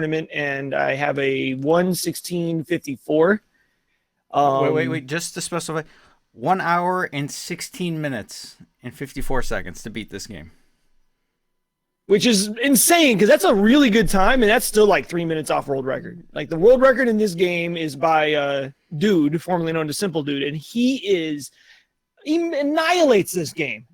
tournament, and I have a 1:16:54. Wait. Just to specify, 1 hour and 16 minutes and 54 seconds to beat this game. Which is insane because that's a really good time, and that's still like 3 minutes off world record. Like the world record in this game is by Dude, formerly known as Simple Dude, and he annihilates this game.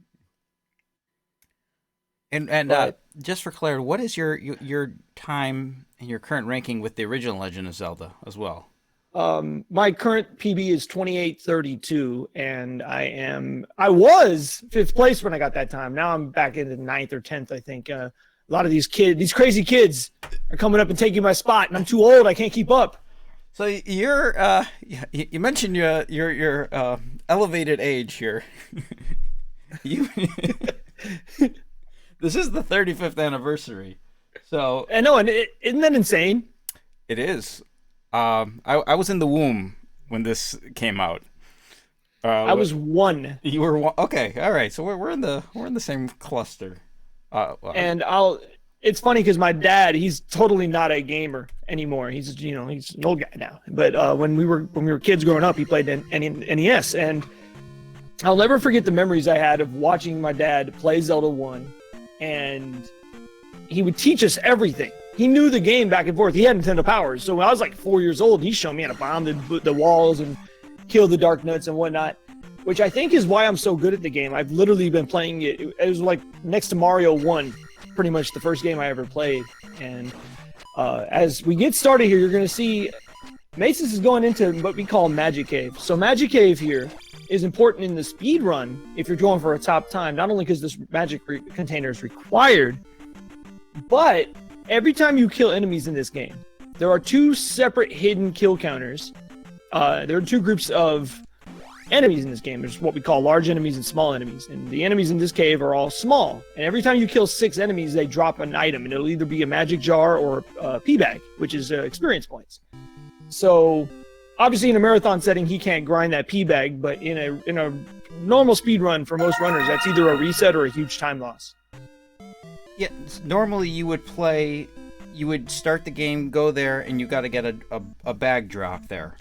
And just for clarity, what is your time and your current ranking with the original Legend of Zelda as well? My current PB is 28:32, and I was fifth place when I got that time. Now I'm back into ninth or 10th, I think. A lot of these crazy kids are coming up and taking my spot, and I'm too old. I can't keep up. So you mentioned your elevated age here. you This is the 35th anniversary. So I know, and isn't that insane? It is. I was in the womb when this came out. I was one. You were one. Okay, all right. So we're in the same cluster. And it's funny because my dad, he's totally not a gamer anymore. He's an old guy now. But when we were kids growing up, he played NES, and I'll never forget the memories I had of watching my dad play Zelda 1, and he would teach us everything. He knew the game back and forth. He had Nintendo Powers. So when I was like 4 years old, he showed me how to bomb the walls and kill the Dark Nuts and whatnot, which I think is why I'm so good at the game. I've literally been playing it. It was like next to Mario 1, pretty much the first game I ever played. And as we get started here, you're going to see Maces is going into what we call Magic Cave. So Magic Cave here is important in the speed run if you're going for a top time, not only because this magic container is required, but every time you kill enemies in this game, there are two separate hidden kill counters. There are two groups of enemies in this game. There's what we call large enemies and small enemies. And the enemies in this cave are all small. And every time you kill 6 enemies, they drop an item. And it'll either be a magic jar or a pea bag, which is experience points. So obviously in a marathon setting, he can't grind that pea bag. But in a normal speed run for most runners, that's either a reset or a huge time loss. Yeah, normally you would start the game, go there, and you got to get a bag drop there.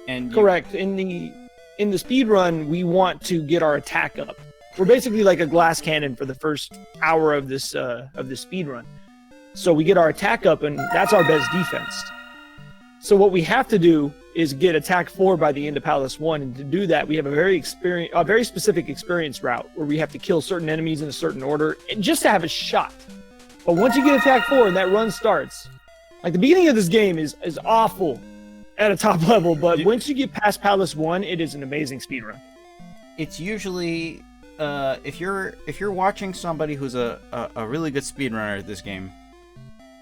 And correct. In the speed run, we want to get our attack up. We're basically like a glass cannon for the first hour of this speed run. So we get our attack up, and that's our best defense. So what we have to do is get attack 4 by the end of Palace 1, and to do that, we have a very specific experience route where we have to kill certain enemies in a certain order and just to have a shot. But once you get attack 4 and that run starts, like the beginning of this game is awful at a top level, but once you get past Palace 1, it is an amazing speed run. It's usually if you're watching somebody who's a really good speedrunner at this game,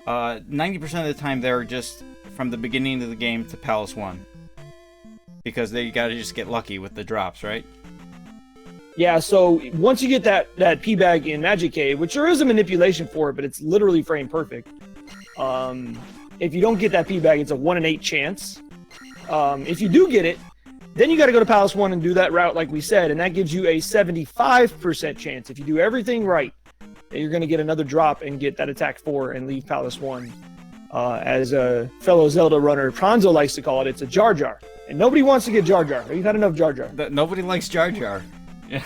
90% of the time they're just from the beginning of the game to Palace 1. Because they gotta just get lucky with the drops, right? Yeah, so once you get that pea bag in Magic Cave, which there is a manipulation for it, but it's literally frame perfect. If you don't get that pea bag, it's a 1 in 8 chance. If you do get it, then you got to go to Palace 1 and do that route like we said, and that gives you a 75% chance. If you do everything right, that you're going to get another drop and get that attack 4 and leave Palace 1. As a fellow Zelda runner, Pranzo likes to call it, it's a Jar Jar. And nobody wants to get Jar Jar. You've had enough Jar Jar. Nobody likes Jar Jar. Yeah.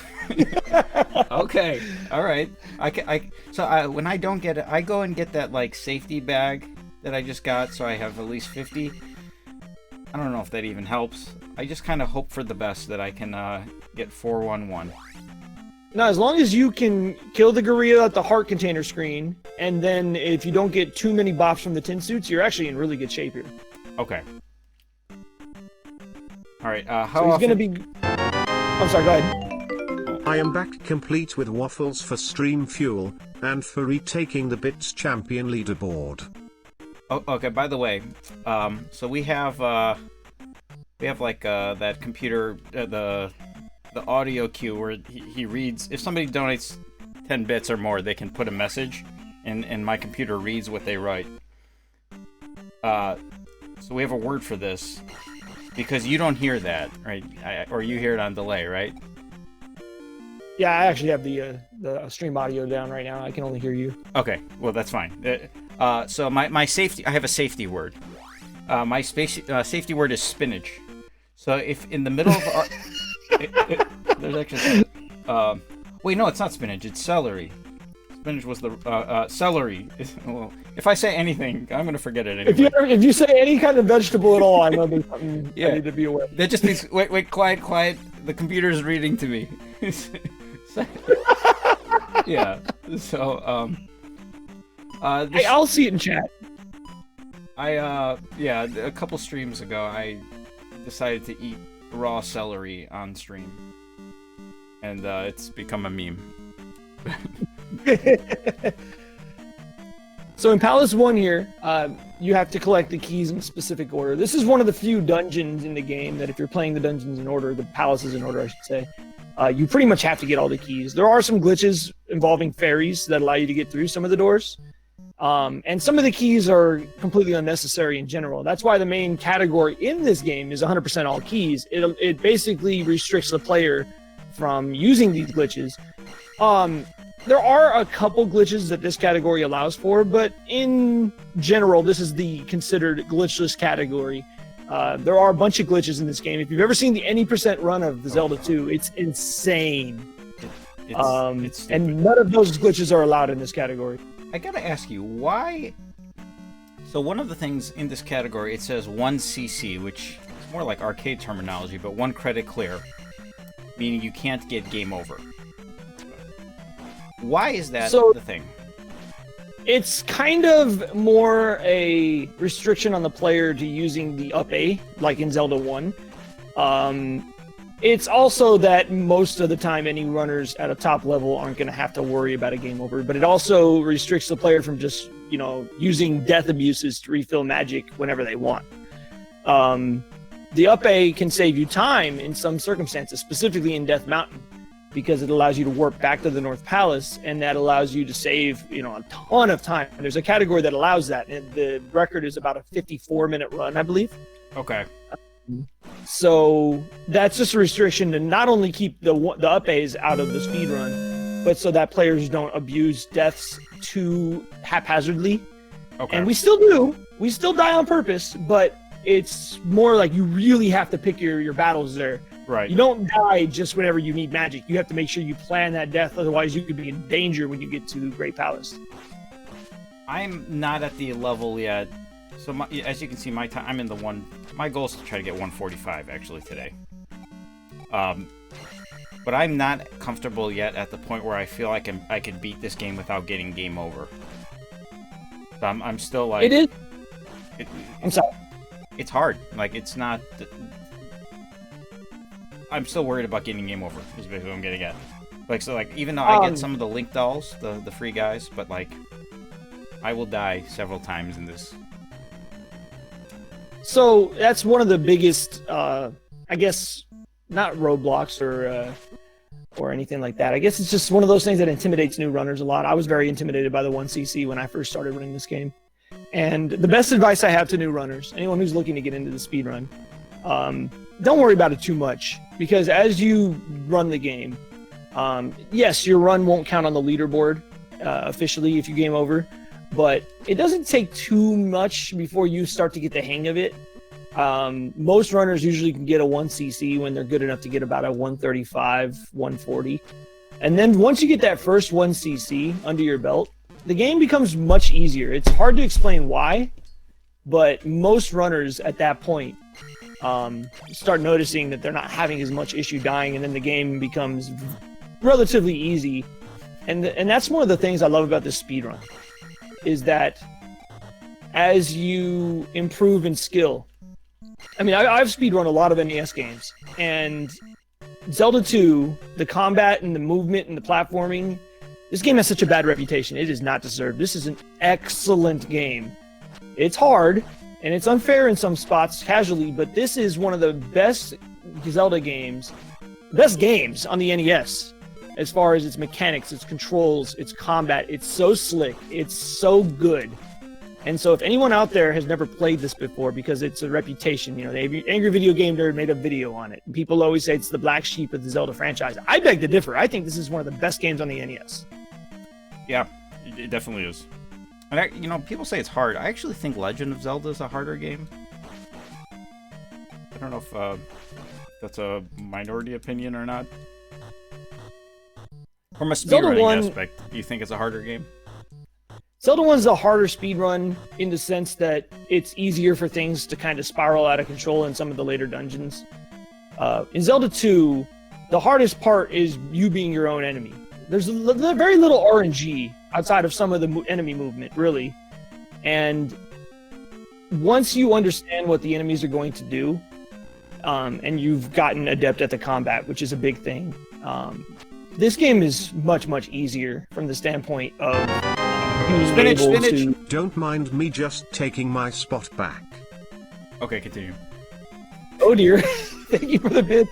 Okay. All right. When I don't get it, I go and get that like safety bag that I just got, so I have at least 50. I don't know if that even helps. I just kind of hope for the best that I can get 411. Now, as long as you can kill the gorilla at the heart container screen, and then if you don't get too many bops from the tin suits, you're actually in really good shape here. Okay. All right. How often... going to be... I'm sorry, go ahead. I am back complete with waffles for Stream Fuel, and for retaking the Bits Champion leaderboard. Oh, okay, by the way, so we have like that computer, the audio cue where he reads. If somebody donates 10 bits or more, they can put a message, and my computer reads what they write. So we have a word for this, because you don't hear that, right? Or you hear it on delay, right? Yeah, I actually have the stream audio down right now. I can only hear you. Okay, well that's fine. So my safety, I have a safety word. My safety word is spinach. So if in the middle of there's actually wait, no, it's not spinach, it's celery. Spinach was the celery. Well, if I say anything, I'm gonna forget it anyway. If you say any kind of vegetable at all, I know there's something I need to be aware of. That just means wait, quiet. The computer's reading to me. Yeah. So Hey, I'll see it in chat. A couple streams ago, I decided to eat raw celery on stream, and it's become a meme. So in Palace 1 here, you have to collect the keys in a specific order. This is one of the few dungeons in the game that if you're playing the dungeons in order, the palaces in order, I should say, you pretty much have to get all the keys. There are some glitches involving fairies that allow you to get through some of the doors. And some of the keys are completely unnecessary in general. That's why the main category in this game is 100% all keys. It basically restricts the player from using these glitches. There are a couple glitches that this category allows for, but in general, this is the considered glitchless category. There are a bunch of glitches in this game. If you've ever seen the any % run of the Zelda 2, it's insane. It's and none of those glitches are allowed in this category. I gotta ask you, why? So one of the things in this category, it says 1 CC, which is more like arcade terminology, but 1 credit clear, meaning you can't get game over. Why is that the thing? It's kind of more a restriction on the player to using the up A, like in Zelda 1. It's also that most of the time any runners at a top level aren't going to have to worry about a game over, but it also restricts the player from just, using death abuses to refill magic whenever they want. The up A can save you time in some circumstances, specifically in Death Mountain, because it allows you to warp back to the North Palace, and that allows you to save, a ton of time. There's a category that allows that, and the record is about a 54-minute run, I believe. Okay. So that's just a restriction to not only keep the up A's out of the speed run, but so that players don't abuse deaths too haphazardly. Okay. And we still do. We still die on purpose, but it's more like you really have to pick your battles there. Right. You don't die just whenever you need magic. You have to make sure you plan that death, otherwise you could be in danger when you get to Great Palace. I'm not at the level yet. So as you can see, I'm in the one. My goal is to try to get 145 actually today. But I'm not comfortable yet at the point where I feel like I can beat this game without getting game over. So I'm still like. It is. I'm sorry. It's hard. Like it's not. I'm still worried about getting game over. Is basically what I'm getting at. Even though I get some of the Link dolls, the free guys, but I will die several times in this. So that's one of the biggest, I guess, not roadblocks or anything like that. I guess it's just one of those things that intimidates new runners a lot. I was very intimidated by the 1cc when I first started running this game. And the best advice I have to new runners, anyone who's looking to get into the speed run, don't worry about it too much, because as you run the game, yes, your run won't count on the leaderboard officially if you game over, but it doesn't take too much before you start to get the hang of it. Most runners usually can get a 1cc when they're good enough to get about a 135, 140. And then once you get that first 1cc under your belt, the game becomes much easier. It's hard to explain why, but most runners at that point start noticing that they're not having as much issue dying, and then the game becomes relatively easy. And that's one of the things I love about this speedrun, is that as you improve in skill, I mean, I've speedrun a lot of NES games, and Zelda 2, the combat and the movement and the platforming, this game has such a bad reputation. It is not deserved. This is an excellent game. It's hard, and it's unfair in some spots casually, but this is one of the best Zelda games, best games on the NES, as far as its mechanics, its controls, its combat. It's so slick. It's so good. And so if anyone out there has never played this before, because it's a reputation, the Angry Video Game Nerd made a video on it. People always say it's the black sheep of the Zelda franchise. I beg to differ. I think this is one of the best games on the NES. Yeah, it definitely is. And people say it's hard. I actually think Legend of Zelda is a harder game. I don't know if that's a minority opinion or not. From a speedrunning aspect, do you think it's a harder game? Zelda 1's a harder speedrun in the sense that it's easier for things to kind of spiral out of control in some of the later dungeons. In Zelda 2, the hardest part is you being your own enemy. There's very little RNG outside of some of the enemy movement, really. And once you understand what the enemies are going to do, and you've gotten adept at the combat, which is a big thing, this game is much, much easier from the standpoint of being able to... Don't mind me just taking my spot back. Okay, continue. Oh dear. Thank you for the bits.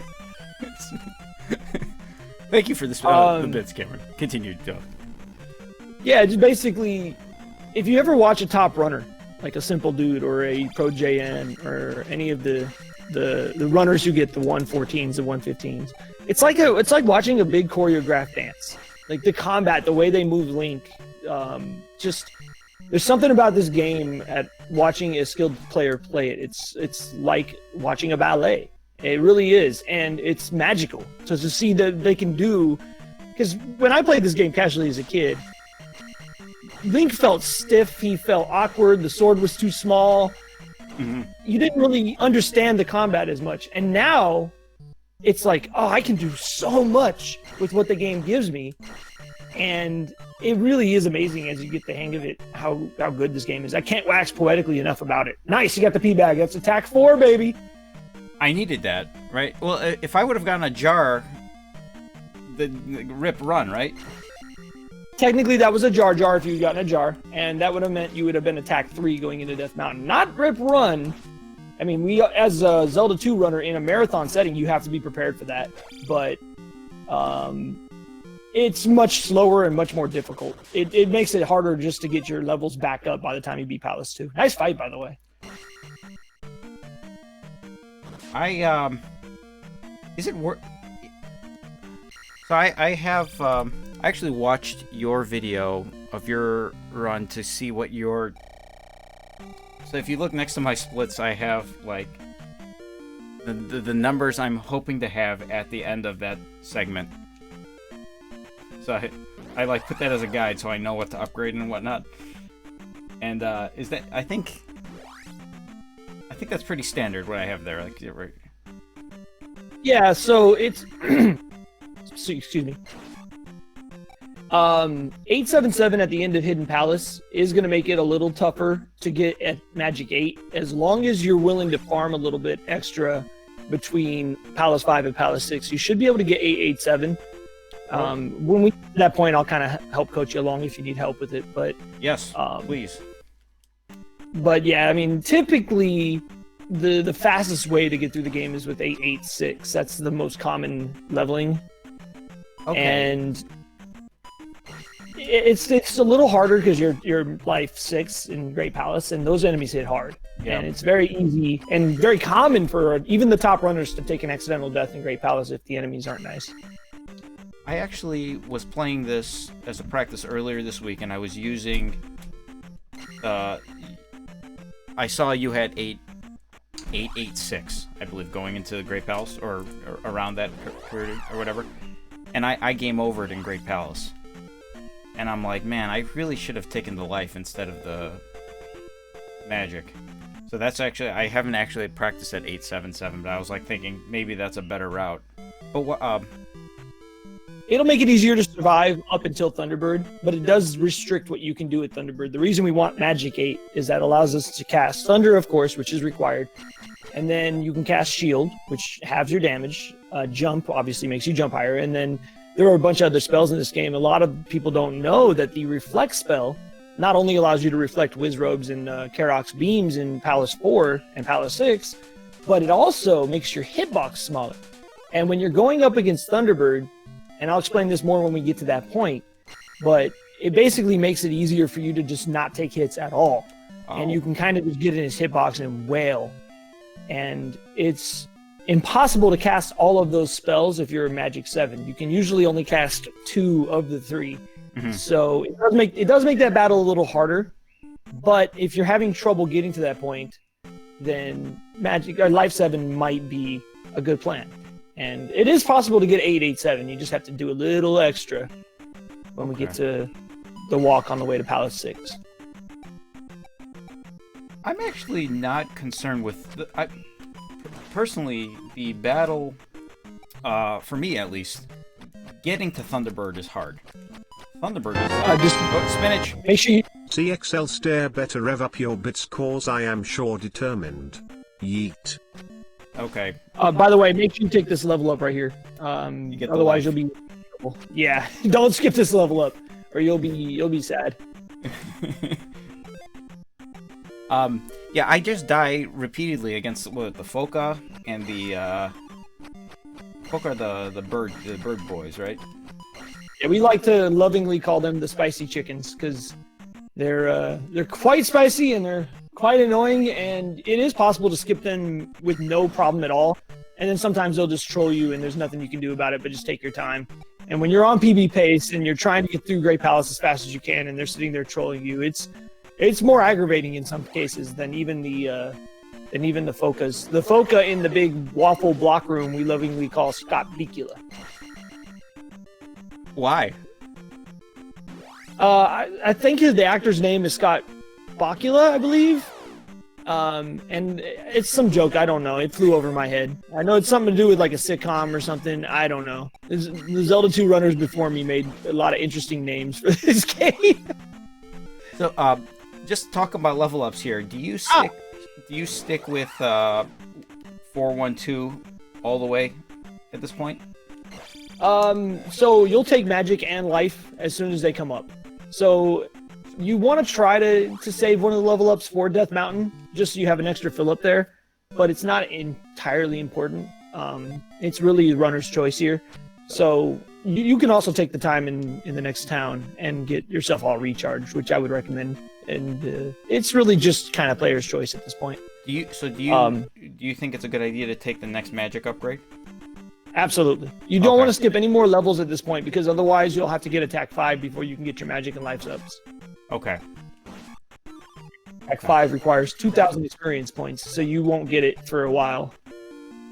Thank you for the bits, Cameron. Continue, Joe. Yeah, just basically, if you ever watch a top runner, like a Simple Dude or a Pro JN or any of the runners who get the 114s, the 115s, it's like watching a big choreographed dance. Like the combat, the way they move Link, just there's something about this game at watching a skilled player play it. It's like watching a ballet. It really is, and it's magical to see that they can do. Because when I played this game casually as a kid, Link felt stiff, he felt awkward, the sword was too small. Mm-hmm. You didn't really understand the combat as much. And now, it's like, oh, I can do so much with what the game gives me. And it really is amazing as you get the hang of it, how good this game is. I can't wax poetically enough about it. Nice, you got the P-Bag. That's attack 4, baby. I needed that, right? Well, if I would have gotten a jar, the rip run, right? Technically, that was a jar if you'd gotten a jar, and that would have meant you would have been attack 3 going into Death Mountain. Not rip run. I mean, we as a Zelda 2 runner in a marathon setting, you have to be prepared for that. But it's much slower and much more difficult. It makes it harder just to get your levels back up by the time you beat Palace 2. Nice fight, by the way. Is it worth? So I have I actually watched your video of your run to see what your. So if you look next to my splits, I have like the numbers I'm hoping to have at the end of that segment. So I like put that as a guide so I know what to upgrade and whatnot. And is that I think that's pretty standard what I have there. Like, right. Yeah, so it's excuse me. 877 at the end of Hidden Palace is going to make it a little tougher to get at Magic 8, as long as you're willing to farm a little bit extra between Palace 5 and Palace 6. You should be able to get 887. When we get to that point, I'll kind of help coach you along if you need help with it. But yes, please. But yeah, I mean, typically the fastest way to get through the game is with 886. That's the most common leveling. Okay. And it's a little harder because you're life 6 in Great Palace, and those enemies hit hard. Yeah. And it's very easy and very common for even the top runners to take an accidental death in Great Palace if the enemies aren't nice. I actually was playing this as a practice earlier this week, and I was using. I saw you had 886, I believe, going into the Great Palace or around that period or whatever, and I game overed in Great Palace, and I'm like, man, I really should have taken the life instead of the magic. So that's actually I haven't actually practiced at 877, but I was like thinking maybe that's a better route. But what It'll make it easier to survive up until Thunderbird, but it does restrict what you can do with Thunderbird. The reason we want Magic 8 is that allows us to cast Thunder, of course, which is required. And then you can cast Shield, which halves your damage. Jump, obviously, makes you jump higher. And then there are a bunch of other spells in this game. A lot of people don't know that the Reflect spell not only allows you to reflect Wizrobes and Karok's beams in Palace 4 and Palace 6, but it also makes your hitbox smaller. And when you're going up against Thunderbird, and I'll explain this more when we get to that point, but it basically makes it easier for you to just not take hits at all. Oh. And you can kind of just get in his hitbox and wail. And it's impossible to cast all of those spells if you're a Magic 7. You can usually only cast 2 of the 3. Mm-hmm. So it does make that battle a little harder. But if you're having trouble getting to that point, then Magic or Life 7 might be a good plan. And it is possible to get 887. You just have to do a little extra when we get to the walk on the way to Palace 6. I'm actually not concerned with personally the battle. For me at least, getting to Thunderbird is hard. Thunderbird is just spinach. Make sure you. CXL stare better rev up your bits cause I am sure determined. Yeet. Okay. By the way, make sure you take this level up right here. Otherwise, you'll be. Yeah, don't skip this level up, or you'll be sad. Yeah, I just die repeatedly against the Foca and the Foca are the bird boys, right? Yeah, we like to lovingly call them the spicy chickens because they're quite spicy and they're quite annoying, and it is possible to skip them with no problem at all. And then sometimes they'll just troll you, and there's nothing you can do about it but just take your time. And when you're on PB pace and you're trying to get through Great Palace as fast as you can, and they're sitting there trolling you, it's more aggravating in some cases than even the Focas. The Foca in the big waffle block room we lovingly call Scott Bicula. Why? I think the actor's name is Scott Bakula, I believe. And it's some joke. I don't know. It flew over my head. I know it's something to do with like a sitcom or something. I don't know. The Zelda 2 runners before me made a lot of interesting names for this game. So, just talk about level ups here. Do you stick with 412 all the way at this point? So you'll take magic and life as soon as they come up. So you want to try to save one of the level ups for Death Mountain, just so you have an extra fill up there, but it's not entirely important. It's really runner's choice here. So you can also take the time in the next town and get yourself all recharged, which I would recommend. And it's really just kind of player's choice at this point. Do you think it's a good idea to take the next magic upgrade? Absolutely. You don't want to skip any more levels at this point, because otherwise you'll have to get attack 5 before you can get your magic and life ups. Okay. Attack 5 requires 2,000 experience points, so you won't get it for a while.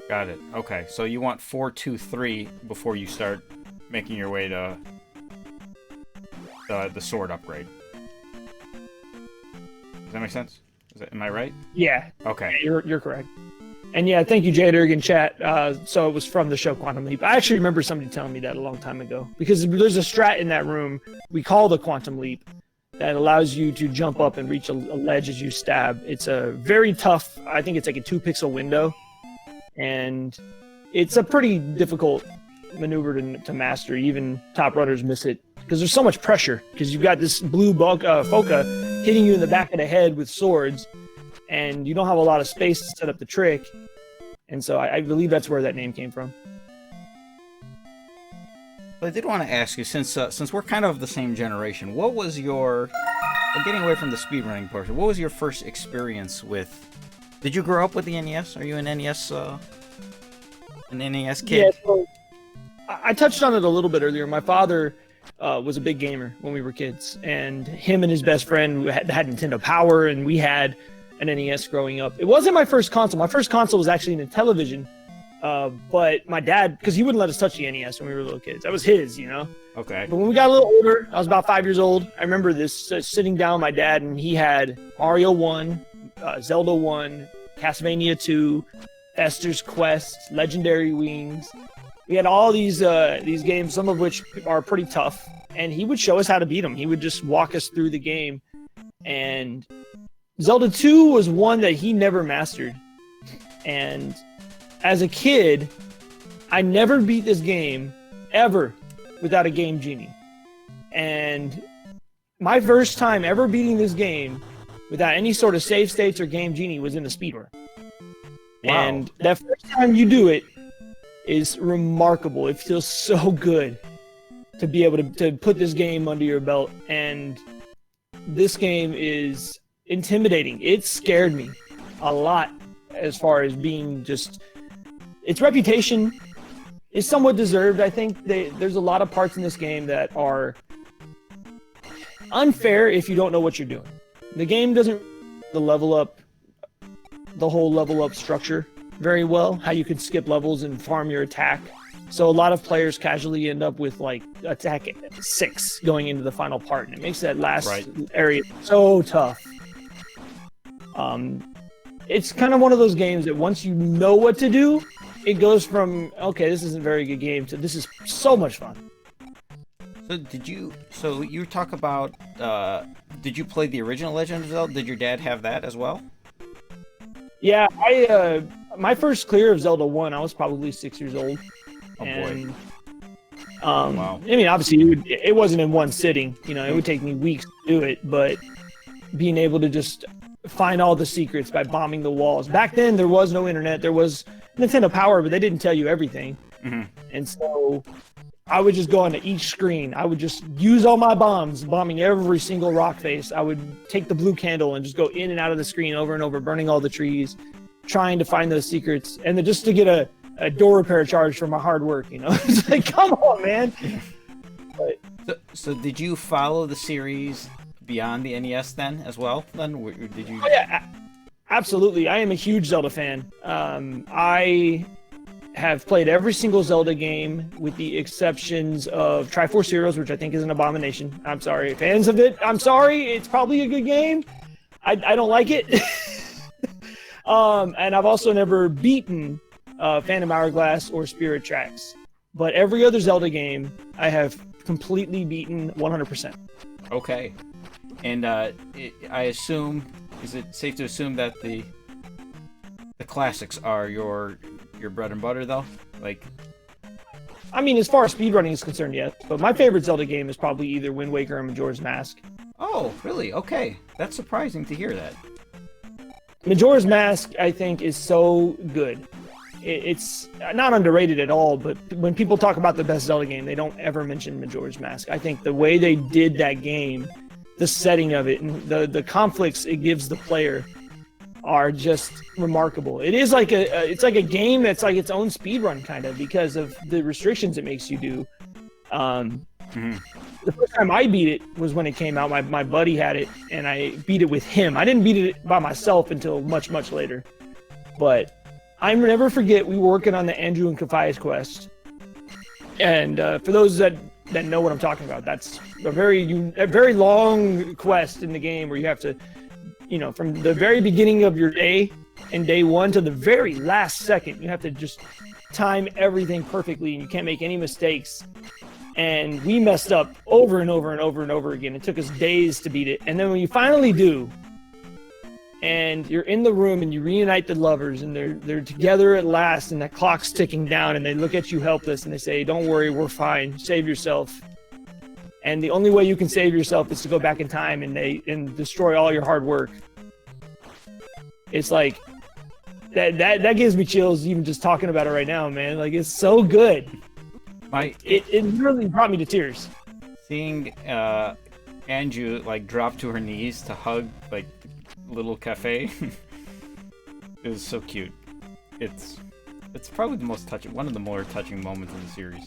Got it. Okay, so you want 423 before you start making your way to the sword upgrade. Does that make sense? Am I right? Yeah. Okay. Yeah, you're correct. And yeah, thank you, Jay Durg in chat. So it was from the show Quantum Leap. I actually remember somebody telling me that a long time ago, because there's a strat in that room we call the Quantum Leap that allows you to jump up and reach a ledge as you stab. It's a very tough, I think it's like a 2-pixel window, and it's a pretty difficult maneuver to master. Even top runners miss it because there's so much pressure, because you've got this blue Foca hitting you in the back of the head with swords, and you don't have a lot of space to set up the trick. And so I believe that's where that name came from. But I did want to ask you, since we're kind of the same generation, what was your, getting away from the speedrunning portion, what was your first experience with, did you grow up with the NES? Are you an NES kid? Yeah, so I touched on it a little bit earlier. My father was a big gamer when we were kids, and him and his best friend had Nintendo Power, and we had an NES growing up. It wasn't my first console. My first console was actually in Intellivision, but my dad, because he wouldn't let us touch the NES when we were little kids. That was his, you know? Okay. But when we got a little older, I was about 5 years old, I remember this, sitting down with my dad, and he had Mario 1, Zelda 1, Castlevania 2, Esther's Quest, Legendary Wings. We had all these games, some of which are pretty tough, and he would show us how to beat them. He would just walk us through the game, and Zelda 2 was one that he never mastered. And as a kid, I never beat this game ever without a Game Genie. And my first time ever beating this game without any sort of save states or Game Genie was in the speedrun. Wow. And that first time you do it is remarkable. It feels so good to be able to put this game under your belt. And this game is intimidating. It scared me a lot, as far as being just, its reputation is somewhat deserved. I think there's a lot of parts in this game that are unfair if you don't know what you're doing. the game doesn't the whole level up structure very well. How you can skip levels and farm your attack. So a lot of players casually end up with like attack 6 going into the final part, and it makes that last area so tough. It's kind of one of those games that once you know what to do, it goes from, okay, this isn't a very good game, to this is so much fun. So you talk about, did you play the original Legend of Zelda? Did your dad have that as well? Yeah, my first clear of Zelda 1, I was probably 6 years old. Oh and, boy. Wow. I mean, obviously, it wasn't in one sitting. You know, it would take me weeks to do it, but being able to just find all the secrets by bombing the walls. Back then, there was no internet. There was Nintendo Power, but they didn't tell you everything. Mm-hmm. And so I would just go onto each screen. I would just use all my bombs, bombing every single rock face. I would take the blue candle and just go in and out of the screen over and over, burning all the trees, trying to find those secrets, and then just to get a door repair charge for my hard work, you know? It's like, come on, man. But, so did you follow the series beyond the NES then as well? Then did you? Oh yeah, absolutely. I am a huge Zelda fan. I have played every single Zelda game with the exceptions of Triforce Heroes, which I think is an abomination. I'm sorry, fans of it. I'm sorry. It's probably a good game. I don't like it. And I've also never beaten Phantom Hourglass or Spirit Tracks. But every other Zelda game, I have completely beaten 100%. Okay. And I assume, is it safe to assume that the classics are your bread and butter, though? Like, I mean, as far as speedrunning is concerned, yes. But my favorite Zelda game is probably either Wind Waker or Majora's Mask. Oh, really? Okay. That's surprising to hear that. Majora's Mask, I think, is so good. It's not underrated at all, but when people talk about the best Zelda game, they don't ever mention Majora's Mask. I think the way they did that game, the setting of it, and the conflicts it gives the player are just remarkable. It is like it's like a game that's like its own speedrun kind of because of the restrictions it makes you do. The first time I beat it was when it came out. My buddy had it, and I beat it with him. I didn't beat it by myself until much, much later. But I never forget, we were working on the Andrew and Kafia's quest. And for those that know what I'm talking about, that's a very long quest in the game where you have to, you know, from the very beginning of your day, and day one to the very last second, you have to just time everything perfectly, and you can't make any mistakes. And we messed up over and over and over and over again. It took us days to beat it. And then when you finally do, and you're in the room and you reunite the lovers and they're together at last, and that clock's ticking down, and they look at you helpless and they say, "Don't worry, we're fine. Save yourself." And the only way you can save yourself is to go back in time and destroy all your hard work. It's like that gives me chills even just talking about it right now, man. Like, it's so good. It really brought me to tears. Seeing Anju like drop to her knees to hug like little cafe it was so cute. It's probably the most touching, one of the more touching moments in the series.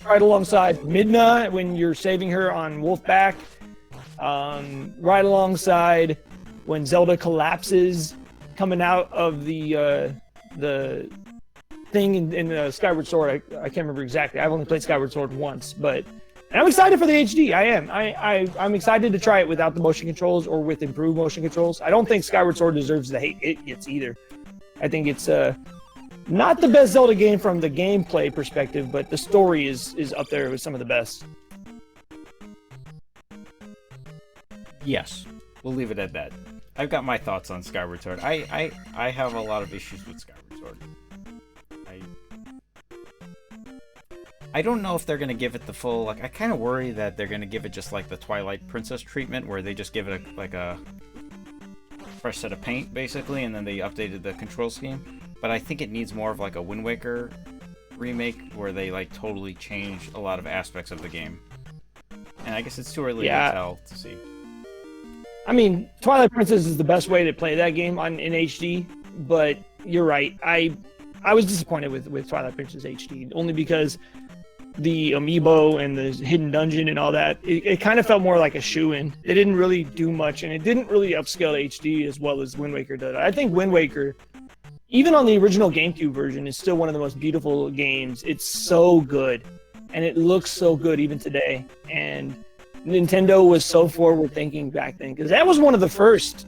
Right alongside Midna when you're saving her on Wolfback. Right alongside when Zelda collapses coming out of the thing in Skyward Sword. I can't remember exactly. I've only played Skyward Sword once, but I'm excited for the HD. I am. I'm excited to try it without the motion controls or with improved motion controls. I don't think Skyward Sword deserves the hate it gets either. I think it's not the best Zelda game from the gameplay perspective, but the story is up there with some of the best. Yes, we'll leave it at that. I've got my thoughts on Skyward Sword. I have a lot of issues with Skyward Sword. I don't know if they're gonna give it the full, like, I kind of worry that they're gonna give it just like the Twilight Princess treatment, where they just give it a fresh set of paint basically, and then they updated the control scheme. But I think it needs more of like a Wind Waker remake, where they like totally change a lot of aspects of the game. And I guess it's too early to tell to see. I mean, Twilight Princess is the best way to play that game in HD, but you're right. I was disappointed with Twilight Princess HD, only because the amiibo and the hidden dungeon and all that, it kind of felt more like a shoe-in. It didn't really do much, and it didn't really upscale HD as well as Wind Waker did. I think Wind Waker, even on the original GameCube version, is still one of the most beautiful games. It's so good, and it looks so good even today. And Nintendo was so forward-thinking back then, because that was one of the first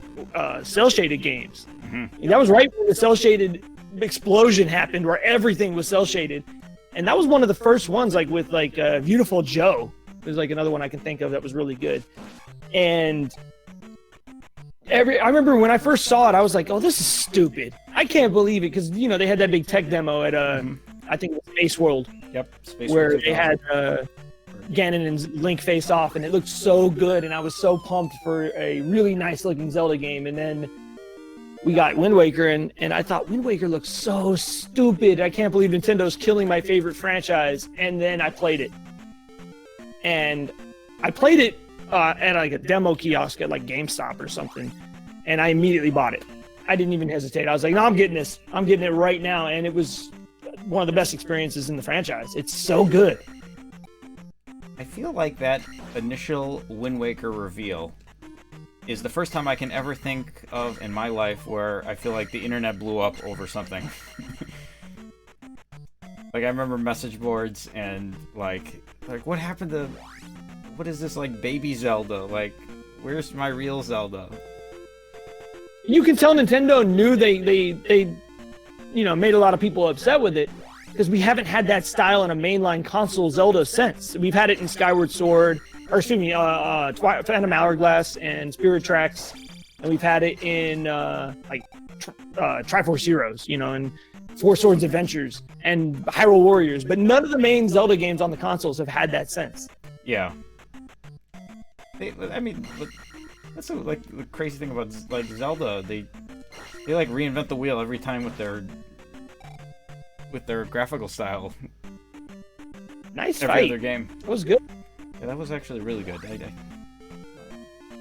cel-shaded games. Mm-hmm. That was right when the cel-shaded explosion happened, where everything was cel-shaded. And that was one of the first ones, like with Beautiful Joe. There's like another one I can think of that was really good. And I remember when I first saw it, I was like, "Oh, this is stupid! I can't believe it!" Because they had that big tech demo at I think it was Space World. Yep, Space where World. They had Ganon and Link face off, and it looked so good, and I was so pumped for a really nice looking Zelda game. And then we got Wind Waker, and I thought Wind Waker looks so stupid. I can't believe Nintendo's killing my favorite franchise. And then I played it. And I played it at like a demo kiosk at like GameStop or something. And I immediately bought it. I didn't even hesitate. I was like, no, I'm getting this. I'm getting it right now. And it was one of the best experiences in the franchise. It's so good. I feel like that initial Wind Waker reveal is the first time I can ever think of in my life where I feel like the internet blew up over something. Like, I remember message boards and like what happened to, what is this, like, baby Zelda? Like, where's my real Zelda? You can tell Nintendo knew they made a lot of people upset with it, because we haven't had that style in a mainline console Zelda since. We've had it in Skyward Sword, Phantom Hourglass and Spirit Tracks, and we've had it in Triforce Heroes, and Four Swords Adventures and Hyrule Warriors, but none of the main Zelda games on the consoles have had that sense. Yeah. That's the crazy thing about like Zelda. They like reinvent the wheel every time with their graphical style. Nice every fight. Other game. That was good. Yeah, that was actually really good.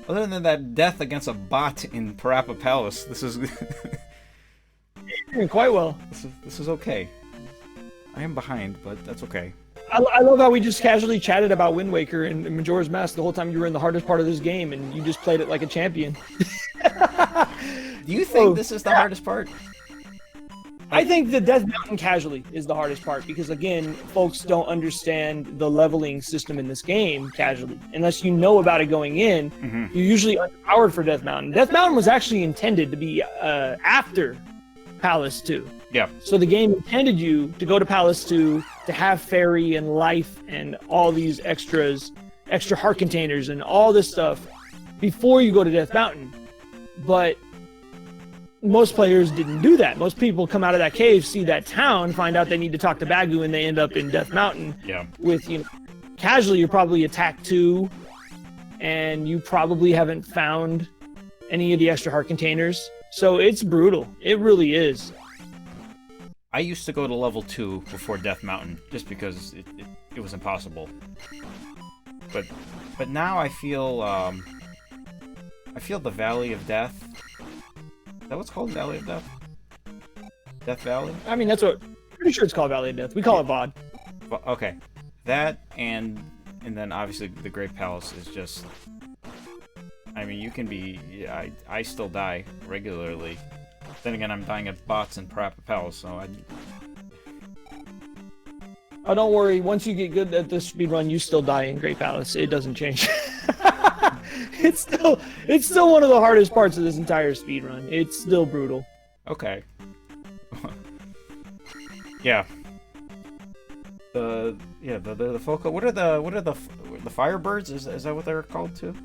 Other than that death against a bot in Parappa Palace, this is doing quite well. This is okay. I am behind, but that's okay. I love how we just casually chatted about Wind Waker and Majora's Mask the whole time you were in the hardest part of this game, and you just played it like a champion. Do you think this is the hardest part? I think the Death Mountain casually is the hardest part, because, again, folks don't understand the leveling system in this game casually. Unless you know about it going in, you're usually underpowered for Death Mountain. Death Mountain was actually intended to be after Palace 2. Yeah. So the game intended you to go to Palace 2 to have Fairy and Life and all these extra heart containers and all this stuff before you go to Death Mountain. But most players didn't do that. Most people come out of that cave, see that town, find out they need to talk to Bagu, and they end up in Death Mountain. Yeah. With, casually you're probably attack 2, and you probably haven't found any of the extra heart containers. So it's brutal. It really is. I used to go to level 2 before Death Mountain, just because it was impossible. But now I feel the Valley of Death. Is that what's called, Valley of Death? Death Valley? I mean, pretty sure it's called Valley of Death. We call it VOD. Okay. That and then obviously the Great Palace is just, I mean, you can be, I still die regularly. Then again, I'm dying at bots in Parappa Palace, so Oh, don't worry. Once you get good at this speedrun, you still die in Great Palace. It doesn't change. It's still one of the hardest parts of this entire speedrun. It's still brutal. Okay. Yeah. The Foco. What are the Firebirds? Is that what they're called too?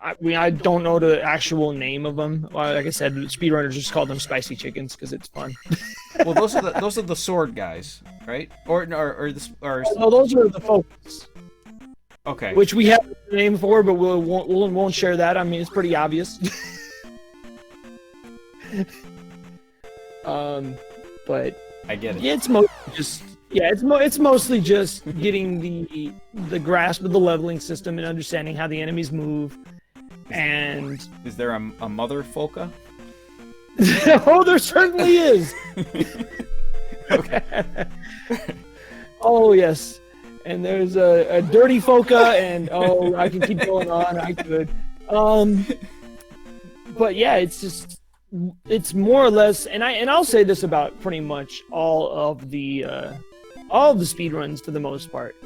I don't know the actual name of them. Like I said, speedrunners just call them spicy chickens because it's fun. Well, those are the sword guys, right? Or no, those are the folks. Okay. Which we have a name for, but we won't share that. I mean, it's pretty obvious. But I get it. Yeah, it's mostly just getting the grasp of the leveling system and understanding how the enemies move. And is there a mother Folka? Oh, there certainly is. Okay. Oh yes. and there's a dirty Foca, and I can keep going on. I could. But yeah, it's more or less, and I'll say this about pretty much all of the speedruns for the most part.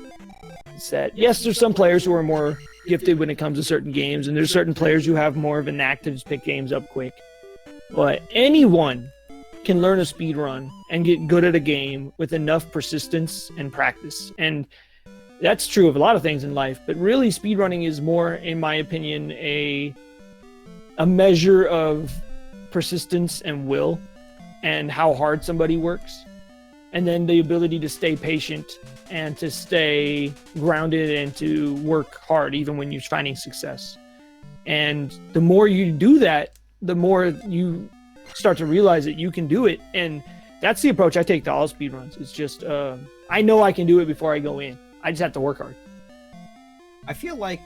It's that yes, there's some players who are more gifted when it comes to certain games, and there's certain players who have more of an knack to just pick games up quick. But anyone can learn a speedrun and get good at a game with enough persistence and practice. And that's true of a lot of things in life, but really speedrunning is more, in my opinion, a measure of persistence and will and how hard somebody works. And then the ability to stay patient and to stay grounded and to work hard even when you're finding success. And the more you do that, the more you start to realize that you can do it. And that's the approach I take to all speedruns. It's just, I know I can do it before I go in. I just have to work hard. I feel like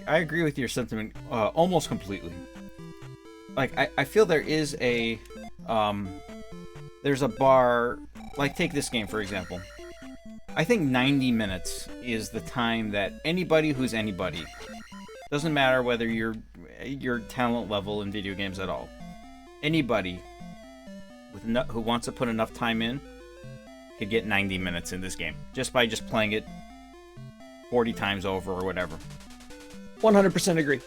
I agree with your sentiment almost completely. Like, I feel there is a, there's a bar, like take this game for example. I think 90 minutes is the time that anybody who's anybody, doesn't matter whether your talent level in video games at all, anybody who wants to put enough time in could get 90 minutes in this game just by playing it 40 times over or whatever. 100% agree.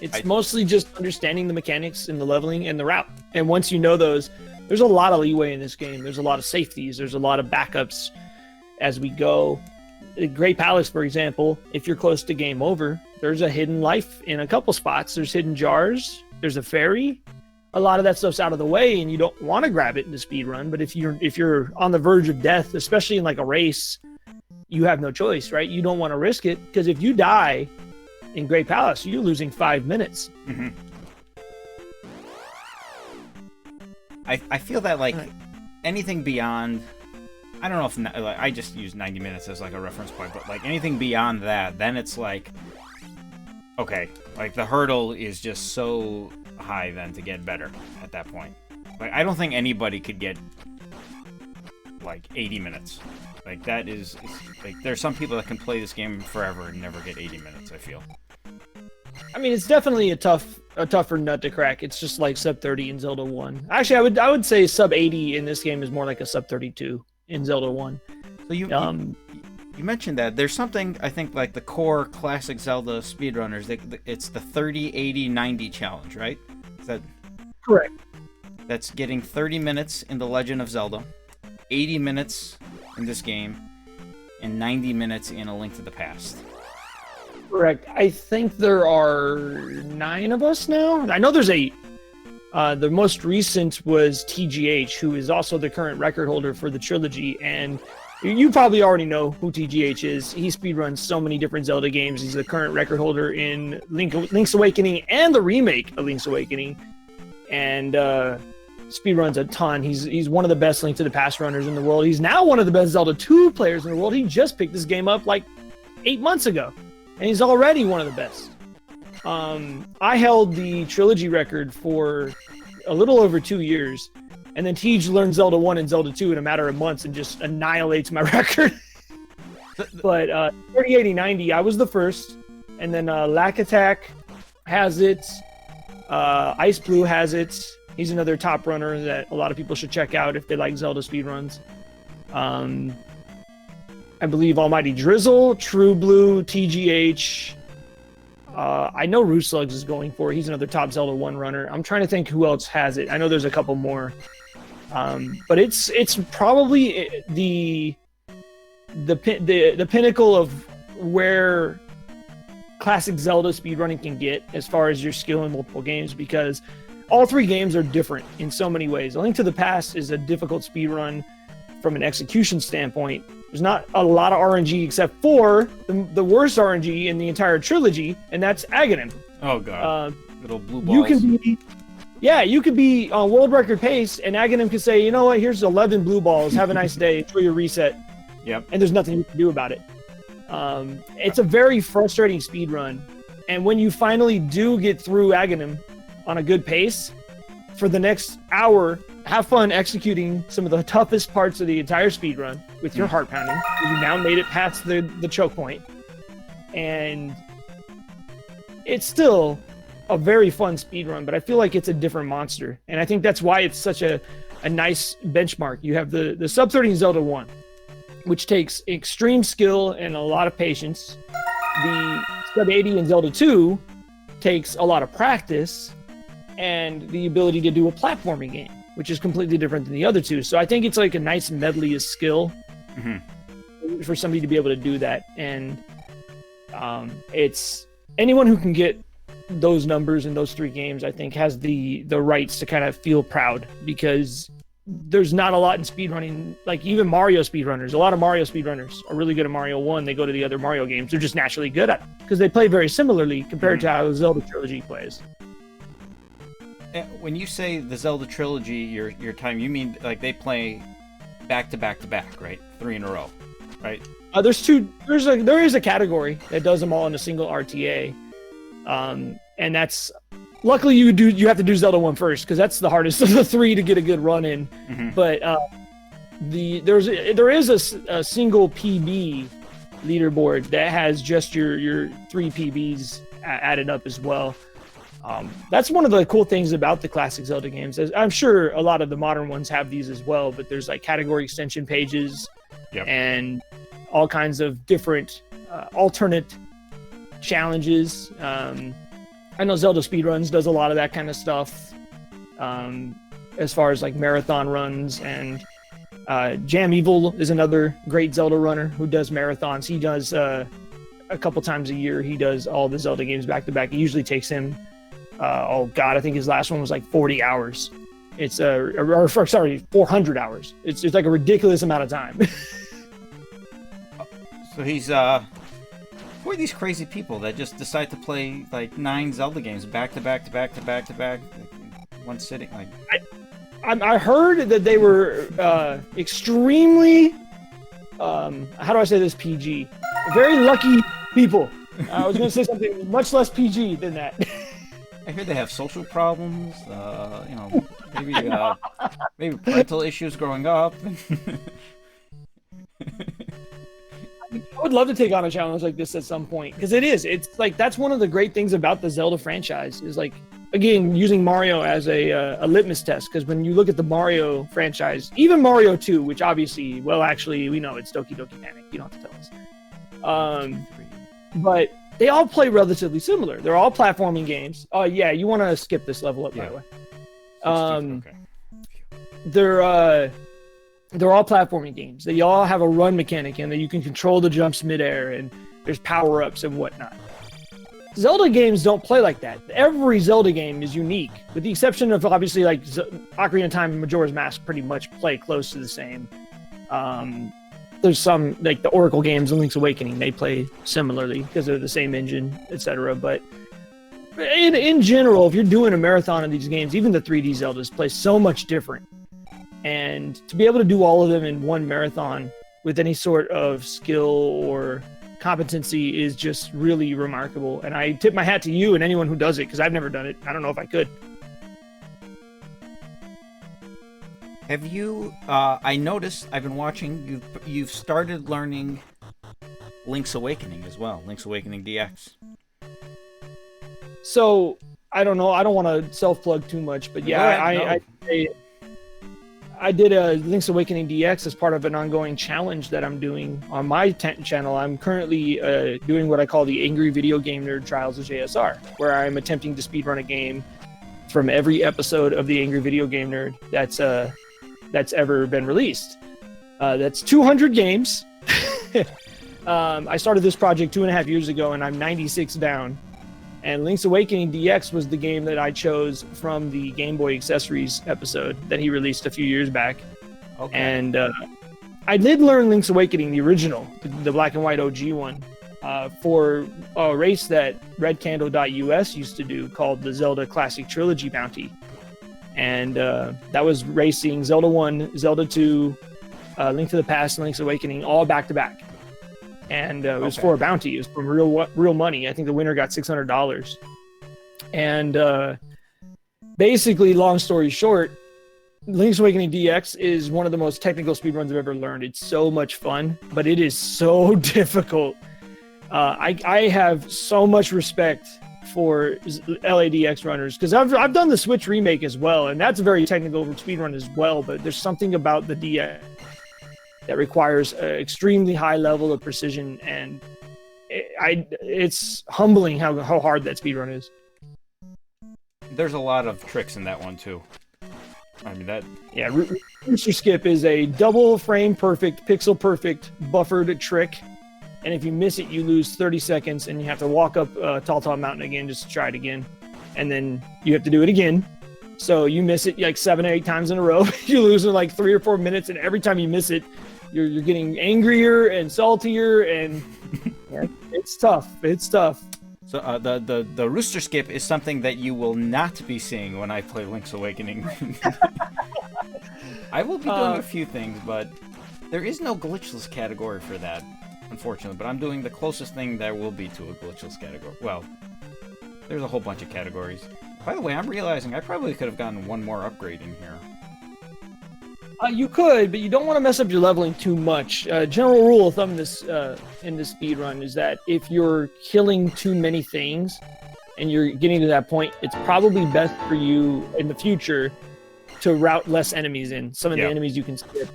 It's mostly just understanding the mechanics and the leveling and the route. And once you know those, there's a lot of leeway in this game. There's a lot of safeties. There's a lot of backups as we go. Great Palace, for example, if you're close to game over, there's a hidden life in a couple spots. There's hidden jars. There's a ferry. A lot of that stuff's out of the way, and you don't want to grab it in the speed run. But if you're on the verge of death, especially in like a race, you have no choice, right? You don't want to risk it, because if you die in Great Palace, you're losing 5 minutes. Mm-hmm. I feel that like anything beyond, I don't know if like, I just use 90 minutes as like a reference point, but like anything beyond that, then it's like, okay, like the hurdle is just so high then to get better at that point. Like I don't think anybody could get like 80 minutes. Like that is like there's some people that can play this game forever and never get 80 minutes, I feel. I mean, it's definitely a tougher nut to crack. It's just like sub 30 in Zelda 1. Actually, I would say sub 80 in this game is more like a sub 32 in Zelda 1. So you mentioned that there's something, I think, like the core classic Zelda speedrunners, it's the 30, 80, 90 challenge, right? Is that correct? That's getting 30 minutes in The Legend of Zelda, 80 minutes in this game, and 90 minutes in A Link to the Past. Correct. I think there are 9 of us now. I know there's 8. The most recent was TGH, who is also the current record holder for the trilogy. And you probably already know who TGH is. He speedruns so many different Zelda games. He's the current record holder in Link's Awakening and the remake of Link's Awakening. And speedruns a ton. He's one of the best Link to the Past runners in the world. He's now one of the best Zelda 2 players in the world. He just picked this game up like 8 months ago. And he's already one of the best. I held the trilogy record for a little over 2 years. And then Tej learned Zelda 1 and Zelda 2 in a matter of months and just annihilates my record. But 30, 80, 90, I was the first. And then Lack Attack has it. Ice Blue has it. He's another top runner that a lot of people should check out if they like Zelda speedruns. I believe Almighty Drizzle, True Blue, TGH. I know Rooslugs is going for it. He's another top Zelda 1 runner. I'm trying to think who else has it. I know there's a couple more. But it's probably the pinnacle of where classic Zelda speedrunning can get as far as your skill in multiple games, because all 3 games are different in so many ways. A Link to the Past is a difficult speedrun from an execution standpoint. There's not a lot of RNG except for the worst RNG in the entire trilogy, and that's Aghanim. Oh god, little blue balls. You could be on world record pace, and Aghanim could say, you know what, here's 11 blue balls, have a nice day, enjoy your reset. Yep. And there's nothing you can do about it. It's a very frustrating speed run, and when you finally do get through Aghanim on a good pace, for the next hour, have fun executing some of the toughest parts of the entire speed run with your heart pounding. You now made it past the choke point, and it's still a very fun speed run, but I feel like it's a different monster, and I think that's why it's such a nice benchmark. You have the sub 30 in Zelda 1, which takes extreme skill and a lot of patience. The sub 80 in Zelda 2 takes a lot of practice and the ability to do a platforming game, which is completely different than the other two. So I think it's like a nice medley of skill for somebody to be able to do that. And it's anyone who can get those numbers in those 3 games, I think, has the rights to kind of feel proud, because there's not a lot in speedrunning. Like even Mario speedrunners, a lot of Mario speedrunners are really good at Mario 1. They go to the other Mario games. They're just naturally good at it because they play very similarly compared to how the Zelda trilogy plays. When you say the Zelda trilogy, your time, you mean like they play back to back to back, right? 3 in a row, right? There is a category that does them all in a single RTA, and that's luckily you have to do Zelda 1 first, because that's the hardest of the 3 to get a good run in. But there is a single PB leaderboard that has just your 3 PBs added up as well. That's one of the cool things about the classic Zelda games. I'm sure a lot of the modern ones have these as well, but there's like category extension pages and all kinds of different alternate challenges. I know Zelda Speedruns does a lot of that kind of stuff, as far as like marathon runs, and Jam Evil is another great Zelda runner who does marathons. He does a couple times a year. He does all the Zelda games back to back. It usually takes him I think his last one was like 40 hours. It's 400 hours. It's like a ridiculous amount of time. So he's who are these crazy people that just decide to play like 9 Zelda games back to back to back to back to back, one sitting? Like, I heard that they were extremely how do I say this PG? Very lucky people. I was going to say something much less PG than that. I hear they have social problems. Maybe parental issues growing up. I would love to take on a challenge like this at some point, because it's like that's one of the great things about the Zelda franchise is, like, again, using Mario as a litmus test, because when you look at the Mario franchise, even Mario 2, which obviously, well, actually we know it's Doki Doki Panic, you don't have to tell us, but they all play relatively similar. They're all platforming games. Oh yeah, you want to skip this level up, by the way. Okay. They're all platforming games. They all have a run mechanic in that you can control the jumps midair, and there's power-ups and whatnot. Zelda games don't play like that. Every Zelda game is unique, with the exception of obviously like Ocarina of Time and Majora's Mask pretty much play close to the same. There's some, like the Oracle games and Link's Awakening, they play similarly because they're the same engine, etc. But in general, if you're doing a marathon of these games, even the 3D Zeldas play so much different. And to be able to do all of them in one marathon with any sort of skill or competency is just really remarkable. And I tip my hat to you and anyone who does it, because I've never done it. I don't know if I could. Have you? I noticed. I've been watching. You've started learning Link's Awakening as well. Link's Awakening DX. So I don't know. I don't want to self-plug too much, but yeah, I did a Link's Awakening DX as part of an ongoing challenge that I'm doing on my channel. I'm currently doing what I call the Angry Video Game Nerd Trials of JSR, where I'm attempting to speedrun a game from every episode of the Angry Video Game Nerd that's ever been released. That's 200 games. I started this project 2.5 years ago, and I'm 96 down. And Link's Awakening DX was the game that I chose from the Game Boy Accessories episode that he released a few years back. Okay. And I did learn Link's Awakening, the original, the black and white OG one, for a race that redcandle.us used to do called the Zelda Classic Trilogy Bounty. And that was racing Zelda 1, Zelda 2, Link to the Past, and Link's Awakening all back to back. And it was for a bounty. It was from real money. I think the winner got $600. And basically, long story short, Link's Awakening DX is one of the most technical speedruns I've ever learned. It's so much fun, but it is so difficult. I have so much respect for LADX runners because I've done the Switch remake as well, and that's a very technical speedrun as well. But there's something about the DX that requires an extremely high level of precision, and it's humbling how hard that speedrun is. There's a lot of tricks in that one too. I mean that. Yeah, Rooster Skip is a double frame perfect, pixel perfect buffered trick, and if you miss it, you lose 30 seconds, and you have to walk up Tall Mountain again just to try it again, and then you have to do it again. So you miss it like 7 or 8 times in a row. You lose in like 3 or 4 minutes, and every time you miss it, you're getting angrier and saltier, and yeah, it's tough. It's tough. So the Rooster Skip is something that you will not be seeing when I play Link's Awakening. I will be doing a few things, but there is no glitchless category for that, unfortunately. But I'm doing the closest thing there will be to a glitchless category. Well, there's a whole bunch of categories. By the way, I'm realizing I probably could have gotten one more upgrade in here. You could, but you don't want to mess up your leveling too much. General rule of thumb in this speedrun is that if you're killing too many things and you're getting to that point, it's probably best for you in the future to route less enemies in. Some of the enemies you can skip.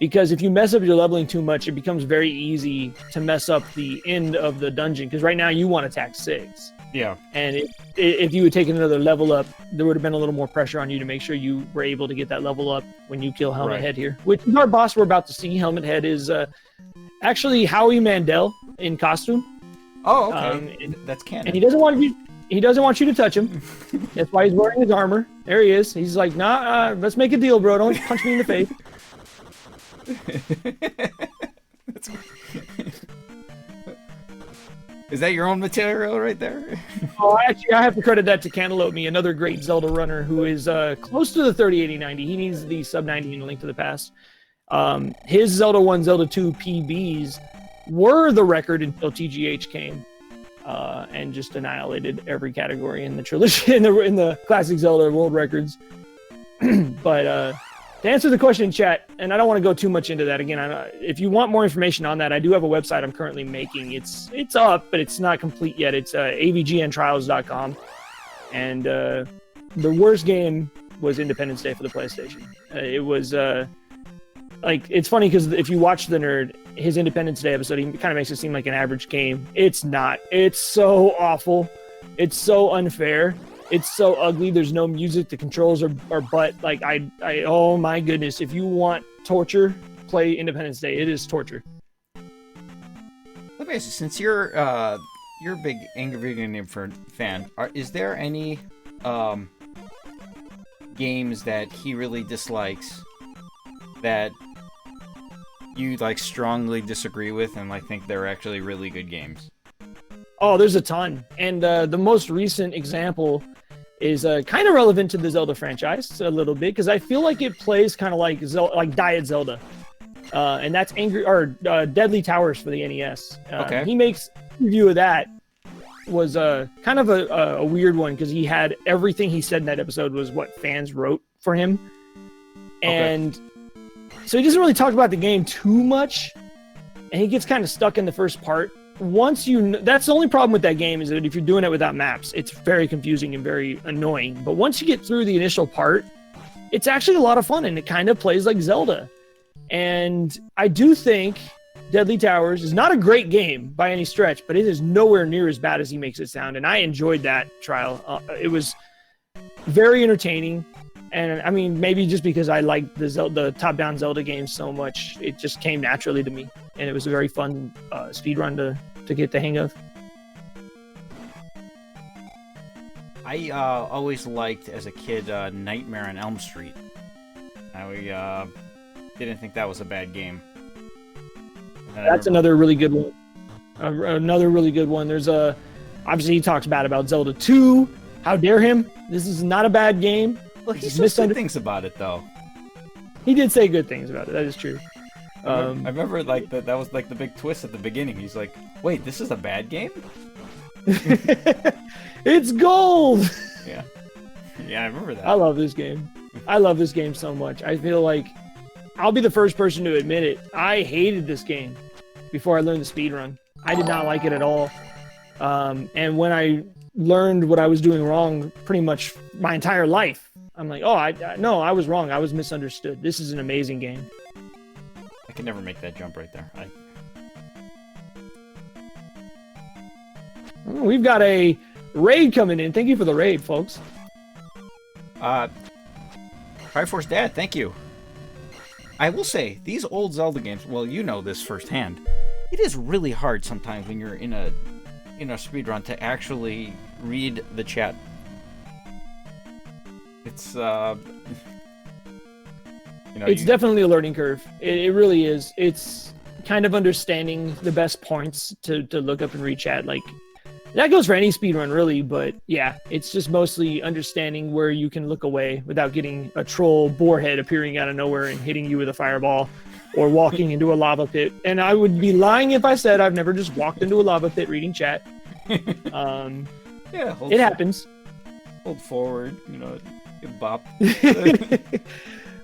Because if you mess up your leveling too much, it becomes very easy to mess up the end of the dungeon. Because right now you want attack 6. Yeah. And if you had taken another level up, there would have been a little more pressure on you to make sure you were able to get that level up when you kill Helmet Head here. Which is our boss we're about to see. Helmet Head is actually Howie Mandel in costume. Oh, okay. That's canon. And he doesn't want you to touch him. That's why he's wearing his armor. There he is. He's like, nah, let's make a deal, bro. Don't punch me in the face. Is that your own material right there? Oh, actually, I have to credit that to Cantaloupe Me, another great Zelda runner who is close to the 30, 80, 90. He needs the sub 90 in A Link to the Past. His Zelda 1, Zelda 2 PBs were the record until TGH came and just annihilated every category in the trilogy, in the classic Zelda world records. But to answer the question in chat, and I don't want to go too much into that again, if you want more information on that, I do have a website I'm currently making. It's up, but it's not complete yet. It's avgntrials.com. And the worst game was Independence Day for the PlayStation. It was it's funny because if you watch The Nerd, his Independence Day episode, he kind of makes it seem like an average game. It's not. It's so awful. It's so unfair. It's so ugly. There's no music. The controls are butt. Like oh my goodness. If you want torture, play Independence Day. It is torture. Let me ask you, since you're a big Angry Video Game fan, is there any games that he really dislikes that you like strongly disagree with and like think they're actually really good games? Oh, there's a ton. And the most recent example is kind of relevant to the Zelda franchise a little bit because I feel like it plays kind of like Diet Zelda, and that's Deadly Towers for the NES. Okay. He makes a review of that was kind of a weird one because he had everything he said in that episode was what fans wrote for him, and so he doesn't really talk about the game too much, and he gets kind of stuck in the first part. That's the only problem with that game is that if you're doing it without maps, it's very confusing and very annoying. But once you get through the initial part, it's actually a lot of fun and it kind of plays like Zelda. And I do think Deadly Towers is not a great game by any stretch, but it is nowhere near as bad as he makes it sound. And I enjoyed that trial. It was very entertaining. And I mean, maybe just because I like the top-down Zelda games so much, it just came naturally to me. And it was a very fun speedrun to get the hang of. I always liked, as a kid, Nightmare on Elm Street. I didn't think that was a bad game. That's another really good one. Another really good one. There's obviously he talks bad about Zelda 2. How dare him? This is not a bad game. Well, he said good things about it, though. He did say good things about it. That is true. I remember like that was like the big twist at the beginning. He's like, "Wait, this is a bad game?" It's gold. Yeah. Yeah, I remember that. I love this game. I love this game so much. I feel like I'll be the first person to admit it. I hated this game before I learned the speedrun. I did not like it at all. And when I learned what I was doing wrong pretty much my entire life, I'm like, oh, no, I was wrong. I was misunderstood. This is an amazing game. I can never make that jump right there. We've got a raid coming in. Thank you for the raid, folks. Triforce Dad, thank you. I will say, these old Zelda games, well, you know this firsthand, it is really hard sometimes when you're in a speedrun to actually read the chat. It's, it's definitely a learning curve. It really is. It's kind of understanding the best points to look up and read chat. Like, that goes for any speedrun, really, but yeah, it's just mostly understanding where you can look away without getting a troll boarhead appearing out of nowhere and hitting you with a fireball or walking into a lava pit. And I would be lying if I said I've never just walked into a lava pit reading chat. Yeah, it happens. Hold forward, bop.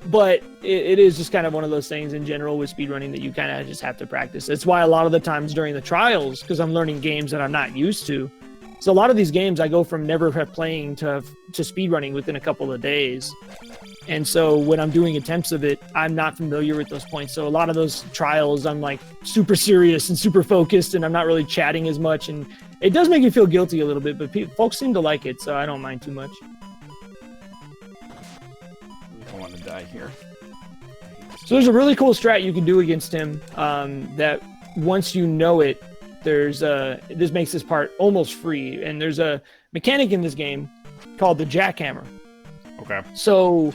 But it is just kind of one of those things in general with speedrunning that you kind of just have to practice. It's why a lot of the times during the trials, because I'm learning games that I'm not used to. So a lot of these games I go from never playing to speedrunning within a couple of days. And so when I'm doing attempts of it, I'm not familiar with those points. So a lot of those trials, I'm like super serious and super focused, and I'm not really chatting as much. And it does make me feel guilty a little bit, but folks seem to like it, so I don't mind too much. Here. So there's a really cool strat you can do against him that once you know it, this makes this part almost free. And there's a mechanic in this game called the jackhammer. Okay. So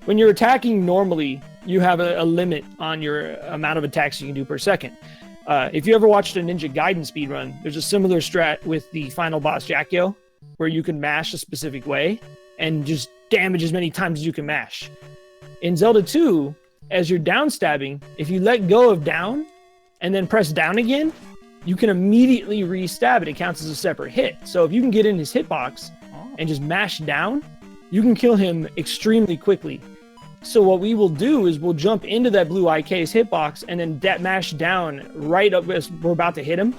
when you're attacking normally, you have a limit on your amount of attacks you can do per second. If you ever watched a Ninja Gaiden speedrun, there's a similar strat with the final boss Jackyo, where you can mash a specific way and just damage as many times as you can mash. In Zelda 2, as you're down stabbing, if you let go of down and then press down again, you can immediately re-stab it. It counts as a separate hit. So if you can get in his hitbox and just mash down, you can kill him extremely quickly. So what we will do is we'll jump into that blue IK's hitbox and then mash down right up as we're about to hit him.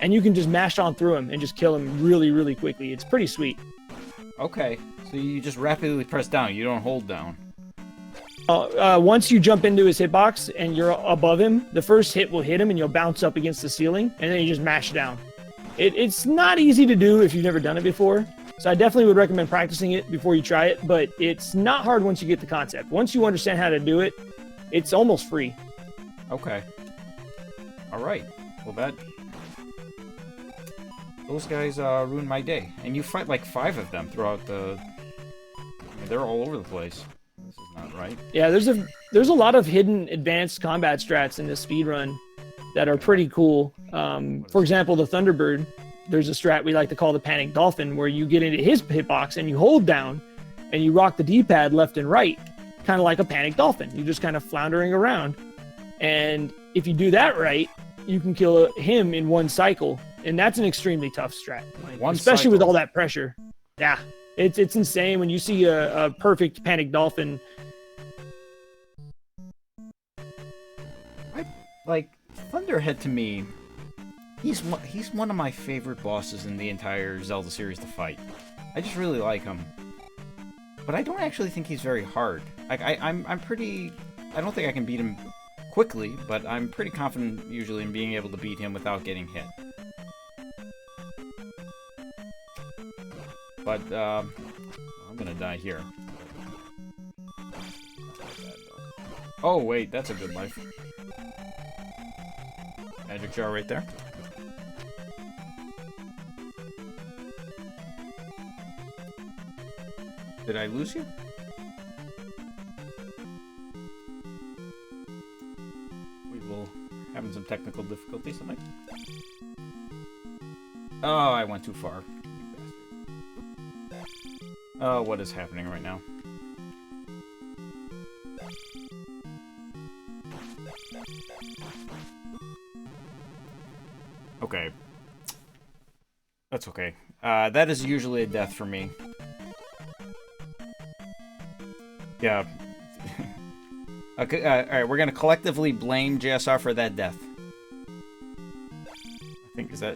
And you can just mash on through him and just kill him really, really quickly. It's pretty sweet. Okay, so you just rapidly press down. You don't hold down. Once you jump into his hitbox and you're above him, the first hit will hit him and you'll bounce up against the ceiling, and then you just mash down. It's not easy to do if you've never done it before, so I definitely would recommend practicing it before you try it, but it's not hard once you get the concept. Once you understand how to do it, it's almost free. Okay. Alright. Well, those guys ruined my day. And you fight like 5 of them throughout they're all over the place. This is not right. Yeah, there's a lot of hidden advanced combat strats in this speedrun that are pretty cool. For example, the Thunderbird, there's a strat we like to call the Panic Dolphin, where you get into his hitbox and you hold down and you rock the D-pad left and right, kind of like a Panic Dolphin. You're just kind of floundering around. And if you do that right, you can kill him in one cycle. And that's an extremely tough strat, especially with all that pressure. Yeah. It's insane when you see a perfect Panic Dolphin. Like, Thunderhead to me, he's one of my favorite bosses in the entire Zelda series to fight. I just really like him. But I don't actually think he's very hard. Like, I'm pretty... I don't think I can beat him quickly, but I'm pretty confident usually in being able to beat him without getting hit. But, I'm gonna die here. Oh, wait, that's a good life. Magic jar right there. Did I lose you? We will having some technical difficulties tonight. Oh, I went too far. Oh, what is happening right now? Okay. That's okay. That is usually a death for me. Yeah. Okay, all right, we're gonna collectively blame JSR for that death. I think is that.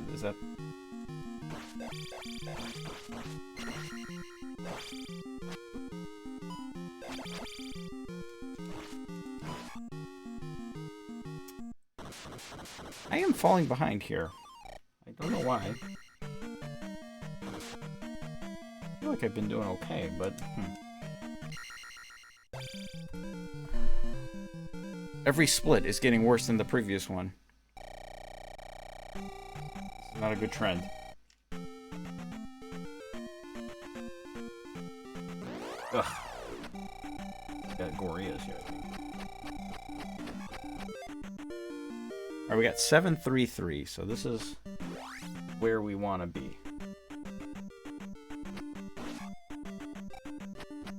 I am falling behind here. I don't know why. I feel like I've been doing okay, but every split is getting worse than the previous one. It's not a good trend. Ugh. Got Gorias here, I think. Alright, we got 733, so this is where we want to be.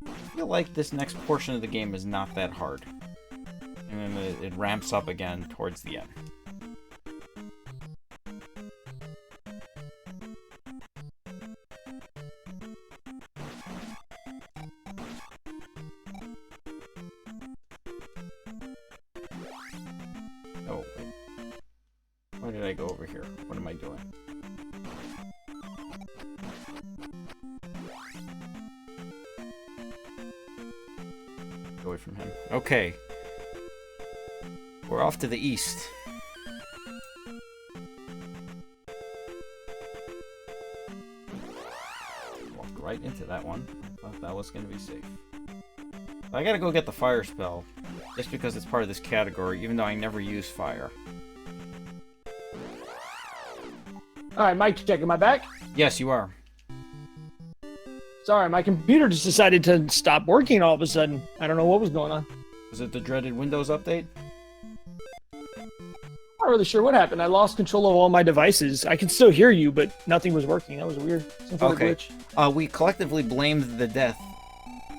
I feel like this next portion of the game is not that hard. And then it ramps up again towards the end. Oh, wait. Why did I go over here? What am I doing? Go away from him. Okay. We're off to the east. Walked right into that one. I thought that was going to be safe. I gotta go get the fire spell, just because it's part of this category, even though I never use fire. All right, mic check. Am I back? Yes, you are. Sorry, my computer just decided to stop working all of a sudden. I don't know what was going on. Was it the dreaded Windows update? Not really sure what happened. I lost control of all my devices. I can still hear you, but nothing was working. That was weird. Some sort of glitch. We collectively blamed the death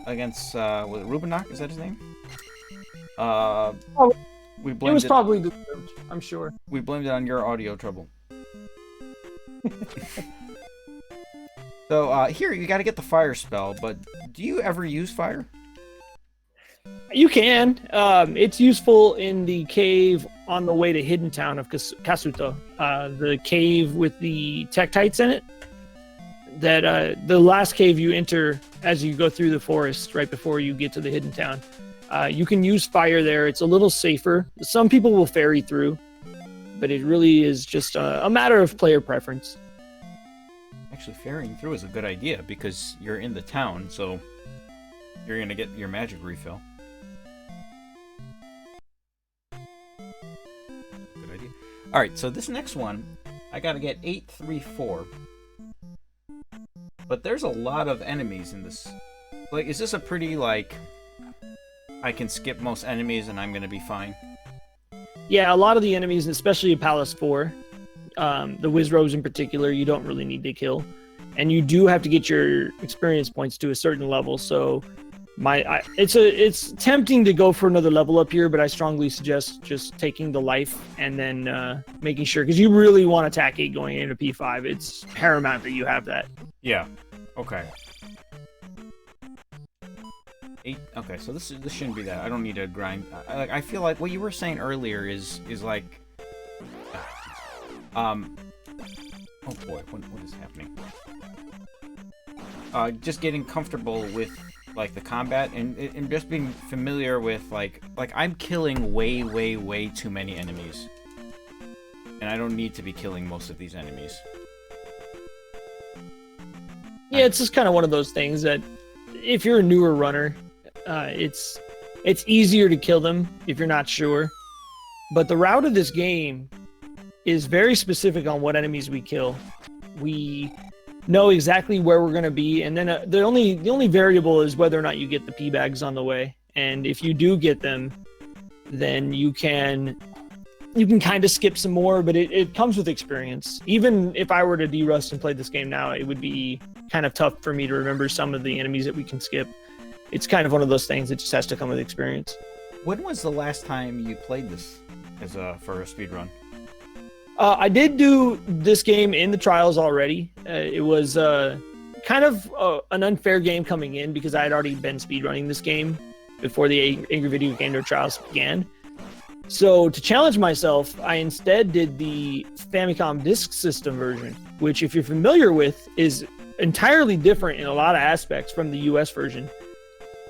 against was it Rubenach? Is that his name? We blamed it was probably deserved, I'm sure. We blamed it on your audio trouble. So here you got to get the fire spell, but do you ever use fire? You can. It's useful in the cave on the way to Hidden Town of Kasuto. The cave with the Tektites in it. That the last cave you enter as you go through the forest right before you get to the Hidden Town. You can use fire there. It's a little safer. Some people will ferry through, but it really is just a matter of player preference. Actually, ferrying through is a good idea because you're in the town, so you're going to get your magic refill. Good idea. Alright, so this next one, I got to get 834. But there's a lot of enemies in this. Like, is this a pretty, like, I can skip most enemies and I'm going to be fine? Yeah, a lot of the enemies, especially in Palace 4, the Wizrows in particular, you don't really need to kill. And you do have to get your experience points to a certain level, so it's tempting to go for another level up here, but I strongly suggest just taking the life and then making sure, because you really want attack 8 going into P5. It's paramount that you have that. Yeah. Okay. 8. Okay, so this shouldn't be that. I don't need to grind. I feel like what you were saying earlier is like. Oh boy, what is happening? Just getting comfortable with like the combat and just being familiar with like I'm killing way too many enemies, and I don't need to be killing most of these enemies. Yeah, it's just kind of one of those things that if you're a newer runner, it's easier to kill them if you're not sure. But the route of this game is very specific on what enemies we kill. We know exactly where we're going to be, and then the only variable is whether or not you get the P bags on the way. And if you do get them, then you can kind of skip some more, but it comes with experience. Even if I were to derust and play this game now, it would be kind of tough for me to remember some of the enemies that we can skip. It's kind of one of those things that just has to come with experience. When was the last time you played this for a speedrun? I did do this game in the trials already. It was kind of an unfair game coming in because I had already been speedrunning this game before the Angry Video Game Nerd Trials began. So to challenge myself, I instead did the Famicom Disk System version, which, if you're familiar with, is entirely different in a lot of aspects from the US version.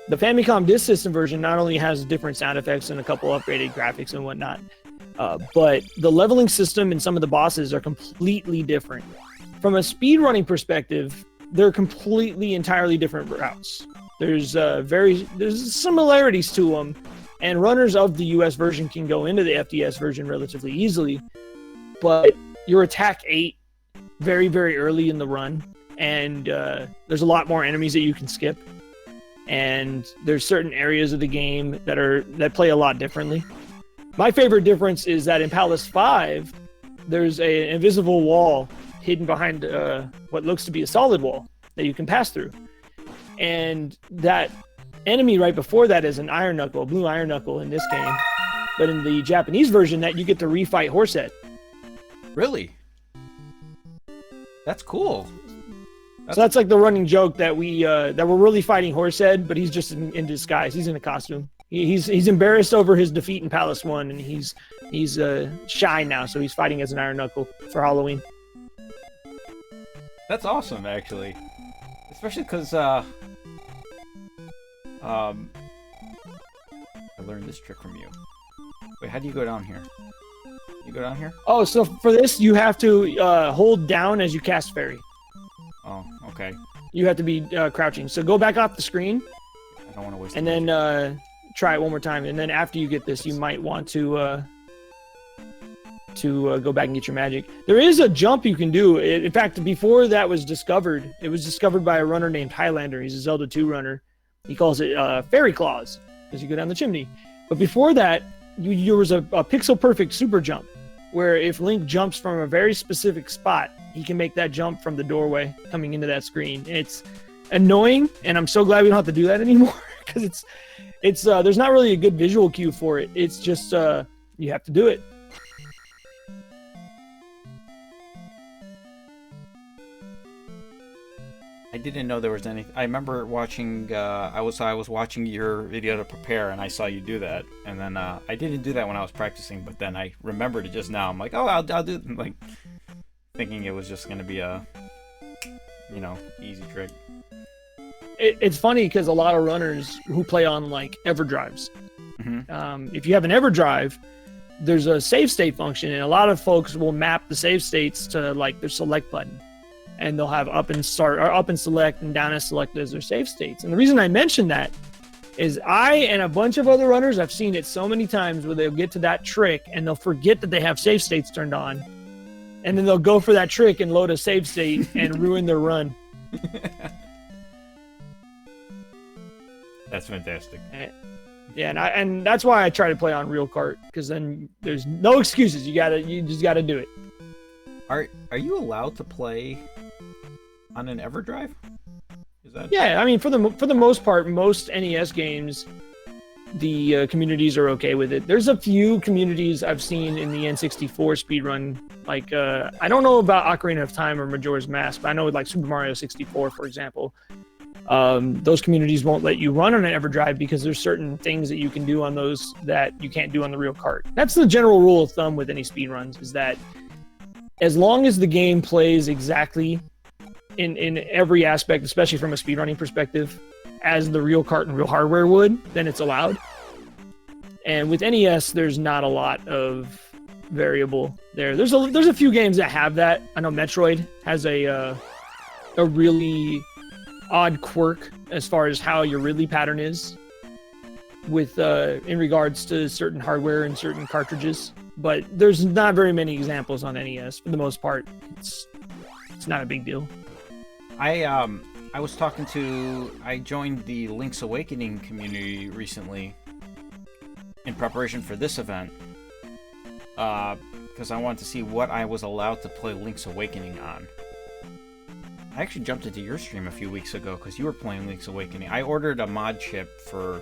The Famicom Disk System version not only has different sound effects and a couple upgraded graphics and whatnot, but the leveling system and some of the bosses are completely different. From a speedrunning perspective, they're completely, entirely different routes. There's similarities to them, and runners of the US version can go into the FDS version relatively easily, but your attack 8 very, very early in the run, and there's a lot more enemies that you can skip, and there's certain areas of the game that play a lot differently. My favorite difference is that in Palace 5, there's an invisible wall hidden behind what looks to be a solid wall that you can pass through. And that enemy right before that is an iron knuckle, a blue iron knuckle in this game. But in the Japanese version, that you get to refight Horsehead. Really? That's cool. So that's like the running joke that we're really fighting Horsehead, but he's just in disguise. He's in a costume. He's embarrassed over his defeat in Palace 1, and he's shy now, so he's fighting as an iron knuckle for Halloween. That's awesome, actually. Especially because, I learned this trick from you. Wait, how do you go down here? You go down here? Oh, so for this, you have to hold down as you cast Fairy. Oh, okay. You have to be crouching. So go back off the screen. I don't want to waste. And then try it one more time. And then after you get this, you might want to go back and get your magic. There is a jump you can do. In fact, before that was discovered, it was discovered by a runner named Highlander. He's a Zelda 2 runner. He calls it Fairy Claws because you go down the chimney. But before that, there was a pixel perfect super jump where if Link jumps from a very specific spot, he can make that jump from the doorway coming into that screen. It's annoying, and I'm so glad we don't have to do that anymore because it's there's not really a good visual cue for it. It's just you have to do it. I didn't know there was any. I remember watching. I was watching your video to prepare, and I saw you do that. And then I didn't do that when I was practicing, but then I remembered it just now. I'm like, oh, I'll do it. Like thinking it was just gonna be a, easy trick. It's funny because a lot of runners who play on like EverDrives, if you have an EverDrive, there's a save state function, and a lot of folks will map the save states to like their select button. And they'll have up and start, or up and select, and down and select as their save states. And the reason I mention that is I and a bunch of other runners, I've seen it so many times where they'll get to that trick and they'll forget that they have save states turned on. And then they'll go for that trick and load a save state and ruin their run. That's fantastic. Yeah, and that's why I try to play on real cart, because then there's no excuses. You just gotta do it. Are you allowed to play on an EverDrive? Is that? Yeah, I mean, for the most part, most NES games, the communities are okay with it. There's a few communities I've seen in the N64 speedrun. Like, I don't know about Ocarina of Time or Majora's Mask, but I know like Super Mario 64, for example. Those communities won't let you run on an EverDrive because there's certain things that you can do on those that you can't do on the real cart. That's the general rule of thumb with any speedruns, is that as long as the game plays exactly in every aspect, especially from a speedrunning perspective, as the real cart and real hardware would, then it's allowed. And with NES, there's not a lot of variable there. There's a few games that have that. I know Metroid has a really odd quirk as far as how your Ridley pattern is with in regards to certain hardware and certain cartridges. But there's not very many examples on NES. For the most part, it's not a big deal. I joined the Link's Awakening community recently in preparation for this event, because I wanted to see what I was allowed to play Link's Awakening on. I actually jumped into your stream a few weeks ago because you were playing Link's Awakening. I ordered a mod chip for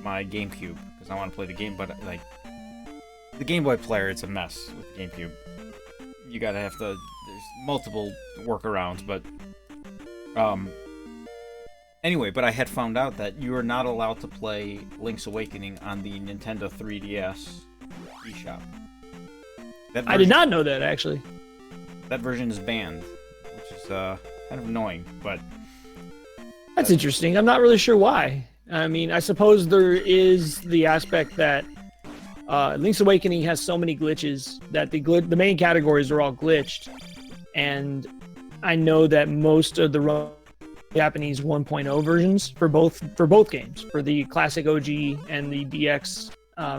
my GameCube because I want to play the game, but like the Game Boy player, it's a mess with the GameCube. You gotta have to. There's multiple workarounds, but Anyway, but I had found out that you are not allowed to play Link's Awakening on the Nintendo 3DS eShop. I did not know that, actually. That version is banned, which is kind of annoying, but... That's interesting. I'm not really sure why. I mean, I suppose there is the aspect that Link's Awakening has so many glitches that the main categories are all glitched, and I know that most of the Japanese 1.0 versions for both games, for the classic OG and the DX,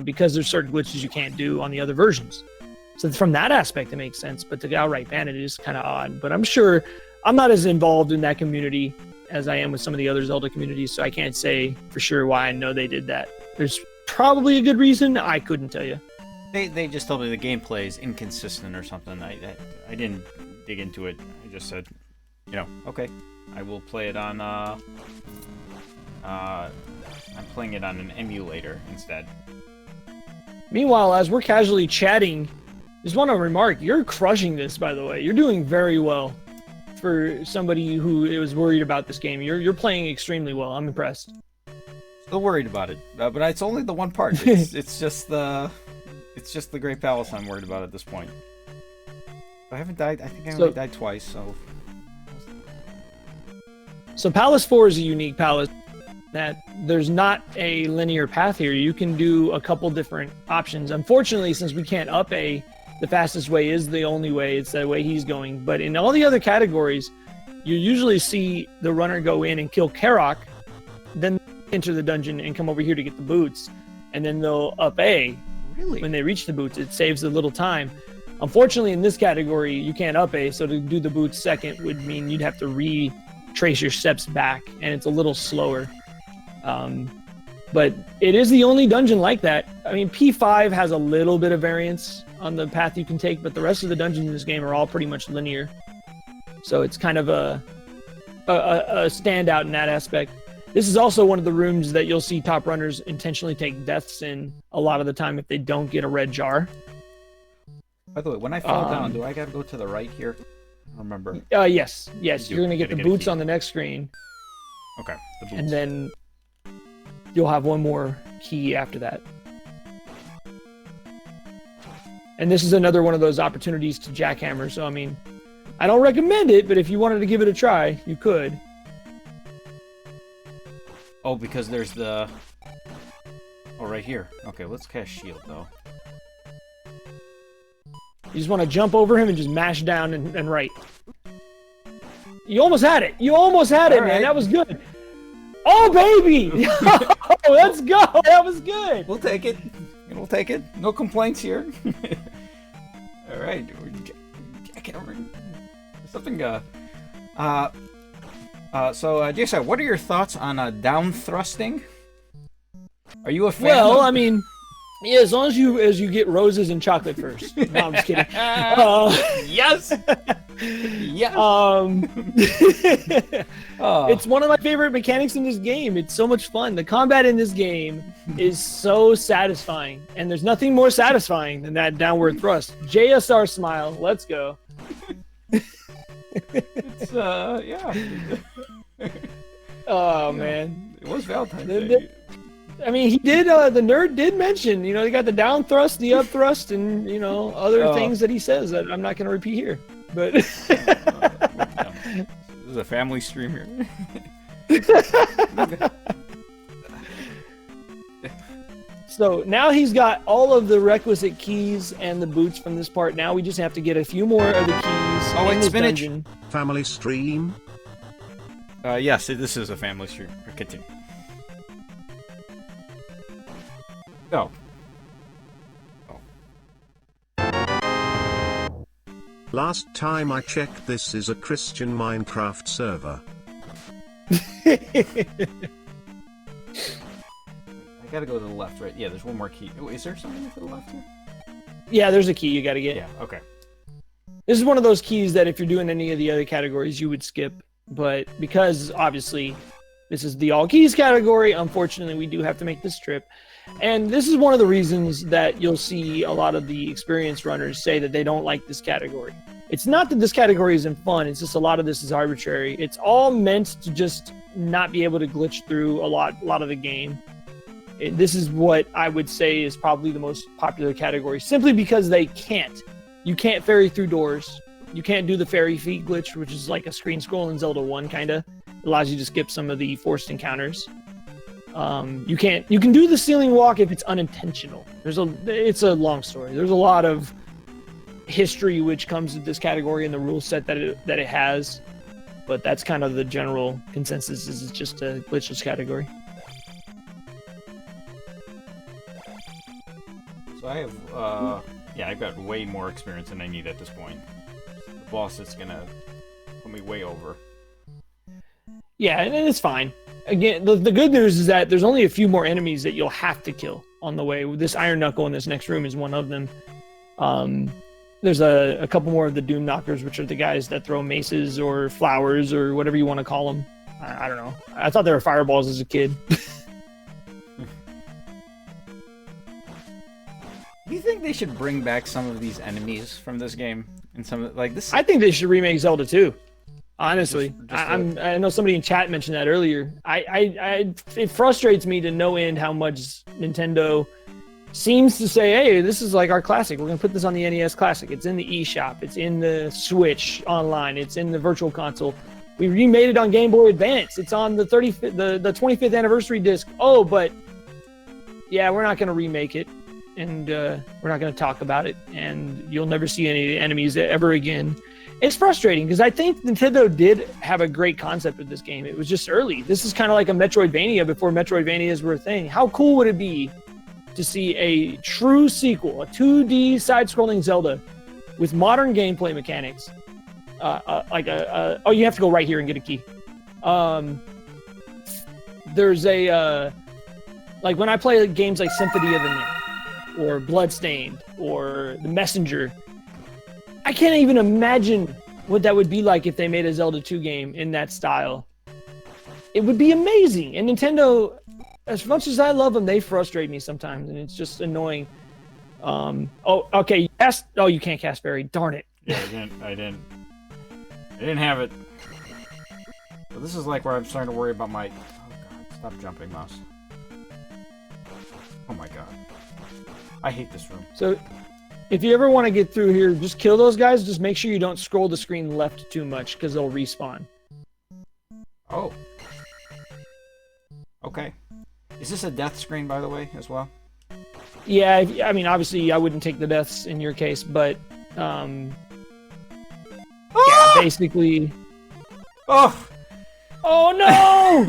because there's certain glitches you can't do on the other versions. So from that aspect, it makes sense. But to outright ban it is kind of odd. But I'm sure I'm not as involved in that community as I am with some of the other Zelda communities, so I can't say for sure why I know they did that. There's probably a good reason. I couldn't tell you. They just told me the gameplay is inconsistent or something. I didn't dig into it. I just said, okay, I will play it on. I'm playing it on an emulator instead. Meanwhile, as we're casually chatting, just want to remark, you're crushing this, by the way. You're doing very well for somebody who was worried about this game. You're playing extremely well. I'm impressed. Still worried about it, but it's only the one part. It's just the Great Palace I'm worried about at this point. I haven't died. I think I only died twice. So Palace 4 is a unique palace that there's not a linear path here. You can do a couple different options. Unfortunately, since we can't up A, the fastest way is the only way. It's the way he's going. But in all the other categories, you usually see the runner go in and kill Karok, then enter the dungeon and come over here to get the boots, and then they'll up A. Really? When they reach the boots, it saves a little time. Unfortunately, in this category, you can't up A, so to do the boots second would mean you'd have to retrace your steps back, and it's a little slower. But it is the only dungeon like that. I mean, P5 has a little bit of variance on the path you can take, but the rest of the dungeons in this game are all pretty much linear. So it's kind of a standout in that aspect. This is also one of the rooms that you'll see top runners intentionally take deaths in a lot of the time if they don't get a red jar. By the way, when I fall down, do I gotta go to the right here? I don't remember. Yes. You're gonna get the boots on the next screen. Okay, the boots. And then you'll have one more key after that. And this is another one of those opportunities to jackhammer. So, I mean, I don't recommend it, but if you wanted to give it a try, you could. Oh, because there's the... Oh, right here. Okay, let's cast shield, though. You just want to jump over him and just mash down and right. You almost had it. You almost had it, man. That was good. Oh, baby! Oh, let's go. That was good. We'll take it. We'll take it. No complaints here. All right. Jackhammer. Something. So, Jason, what are your thoughts on down thrusting? Are you a fan? Well, I mean, yeah, as long as you get roses and chocolate first. No, I'm just kidding. Yes. Yes. It's one of my favorite mechanics in this game. It's so much fun. The combat in this game is so satisfying, and there's nothing more satisfying than that downward thrust. JSR smile. Let's go. It's yeah. Oh man, it was Valentine's Day. I mean, he did. The nerd did mention, you got the down thrust, the up thrust, and other things that he says that I'm not going to repeat here. But this is a family stream here. So now he's got all of the requisite keys and the boots from this part. Now we just have to get a few more of the keys. Oh, in it's this spinach. dungeon. Family stream? Yes, this is a family stream. Continue. Oh. Last time I checked, this is a Christian Minecraft server. I gotta go to the left, right? Yeah, there's one more key. Oh, is there something to the left here? Yeah, there's a key you got to get. Yeah, okay. This is one of those keys that if you're doing any of the other categories, you would skip. But because, obviously, this is the all keys category, unfortunately, we do have to make this trip. And this is one of the reasons that you'll see a lot of the experienced runners say that they don't like this category. It's not that this category isn't fun, it's just a lot of this is arbitrary. It's all meant to just not be able to glitch through a lot of the game. This is what I would say is probably the most popular category, simply because they can't. You can't ferry through doors. You can't do the fairy feet glitch, which is like a screen scroll in Zelda 1, kind of. It allows you to skip some of the forced encounters. You can do the ceiling walk if it's unintentional. It's a long story. There's a lot of history which comes with this category and the rule set that it has, but that's kind of the general consensus. Is it's just a glitchless category. So I have, I've got way more experience than I need at this point. The boss is gonna put me way over. Yeah, and it's fine. Again, the good news is that there's only a few more enemies that you'll have to kill on the way. This Iron Knuckle in this next room is one of them. There's a couple more of the Doom Knockers, which are the guys that throw maces or flowers or whatever you want to call them. I don't know. I thought they were fireballs as a kid. Do you think they should bring back some of these enemies from this game? And some like this? I think they should remake Zelda 2. Honestly, I know somebody in chat mentioned that earlier. It frustrates me to no end how much Nintendo seems to say, hey, this is like our classic. We're going to put this on the NES Classic. It's in the eShop. It's in the Switch Online. It's in the Virtual Console. We remade it on Game Boy Advance. It's on the 25th anniversary disc. Oh, but yeah, we're not going to remake it. And we're not going to talk about it. And you'll never see any enemies ever again. It's frustrating because I think Nintendo did have a great concept with this game. It was just early. This is kind of like a Metroidvania before Metroidvanias were a thing. How cool would it be to see a true sequel, a 2D side-scrolling Zelda with modern gameplay mechanics? You have to go right here and get a key. There's like when I play games like Symphony of the Night or Bloodstained or The Messenger, I can't even imagine what that would be like if they made a Zelda 2 game in that style. It would be amazing. And Nintendo, as much as I love them, they frustrate me sometimes, and it's just annoying. Okay. You can't cast Fairy. Darn it. Yeah, I didn't have it. But this is like where I'm starting to worry about my... Oh god, stop jumping, mouse. Oh my god. I hate this room. So, if you ever want to get through here, just kill those guys. Just make sure you don't scroll the screen left too much, because they'll respawn. Oh. Okay. Is this a death screen, by the way, as well? Yeah, I mean, obviously, I wouldn't take the deaths in your case, but... Yeah, basically... Oh! Oh, no!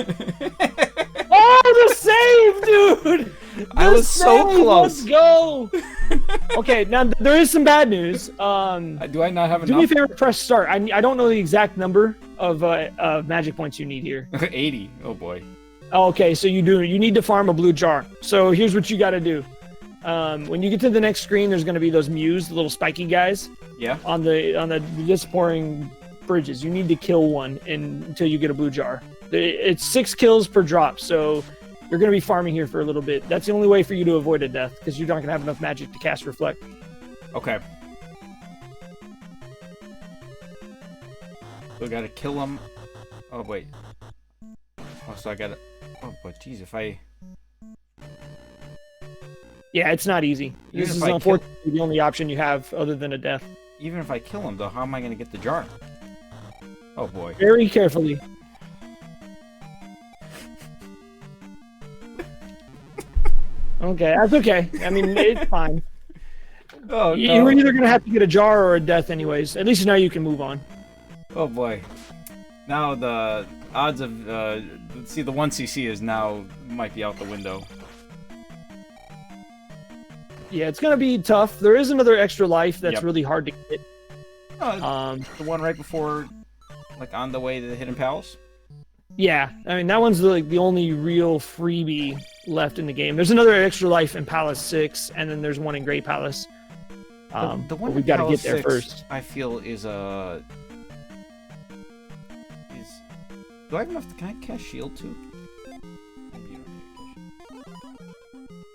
Oh, the save, dude! I was so close. Let's go! Okay, now there is some bad news. Do I not have enough? Do me a favor, press start. I don't know the exact number of magic points you need here. 80. Oh, boy. Okay, so you need to farm a blue jar. So here's what you got to do. When you get to the next screen, there's going to be those Mews, the little spiky guys. Yeah. On the just pouring bridges. You need to kill one until you get a blue jar. It's 6 kills per drop, so you're going to be farming here for a little bit. That's the only way for you to avoid a death, because you're not going to have enough magic to cast Reflect. Okay. So I got to kill him. Oh, wait. Oh, so I got to... Oh, but geez, if I... Yeah, it's not easy. This is unfortunately the only option you have other than a death. Even if I kill him, though, how am I going to get the jar? Oh, boy. Very carefully. Okay, that's okay. I mean, it's fine. Oh, no. You're either going to have to get a jar or a death anyways. At least now you can move on. Oh, boy. Now the odds of... see, the 1cc is now... might be out the window. Yeah, it's going to be tough. There is another extra life that's really hard to get. The one right before... like, on the way to the Hidden Palace? Yeah, I mean, that one's the only real freebie left in the game. There's another extra life in Palace 6, and then there's one in Great Palace. The one we've got to get there first. I feel is a... Do I have enough... Can I cast shield too?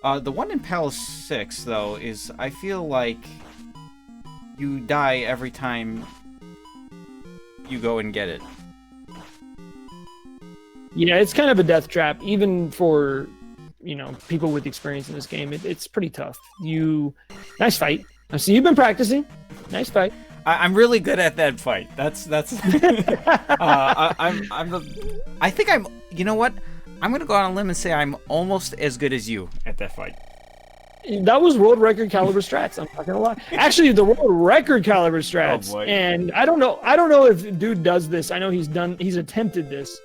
The one in Palace 6, though, is... I feel like... you die every time you go and get it. Yeah, it's kind of a death trap, even for, people with experience in this game. It's pretty tough. Nice fight. I see you've been practicing. Nice fight. I'm really good at that fight. That's. I think I'm. You know what? I'm gonna go on a limb and say I'm almost as good as you at that fight. That was world record caliber strats. I'm not gonna lie. Actually, the world record caliber strats. Oh, boy. And I don't know if dude does this. I know he's attempted this.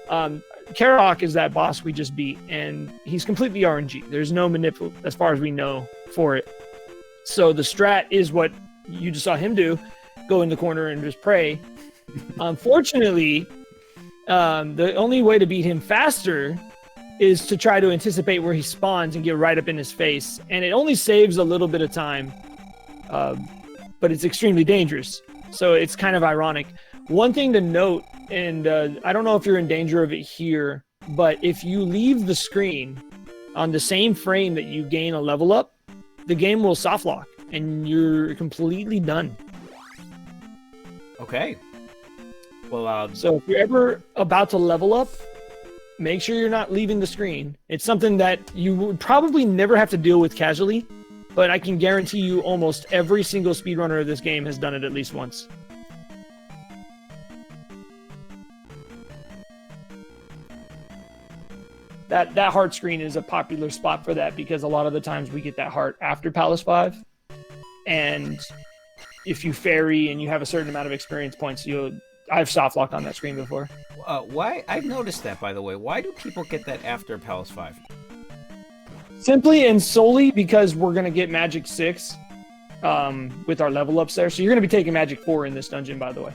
Karok is that boss we just beat, and he's completely RNG. There's no manip as far as we know for it. So the strat is what you just saw him do: go in the corner and just pray. Unfortunately, the only way to beat him faster is to try to anticipate where he spawns and get right up in his face. And it only saves a little bit of time, but it's extremely dangerous. So it's kind of ironic. One thing to note, and I don't know if you're in danger of it here, but if you leave the screen on the same frame that you gain a level up, the game will soft lock and you're completely done. Okay. Well, so if you're ever about to level up, make sure you're not leaving the screen. It's something that you would probably never have to deal with casually, but I can guarantee you almost every single speedrunner of this game has done it at least once. That heart screen is a popular spot for that because a lot of the times we get that heart after Palace 5. And if you ferry and you have a certain amount of experience points, I've soft locked on that screen before. Why? I've noticed that, by the way. Why do people get that after Palace 5? Simply and solely because we're going to get Magic 6 with our level ups there. So you're going to be taking Magic 4 in this dungeon, by the way.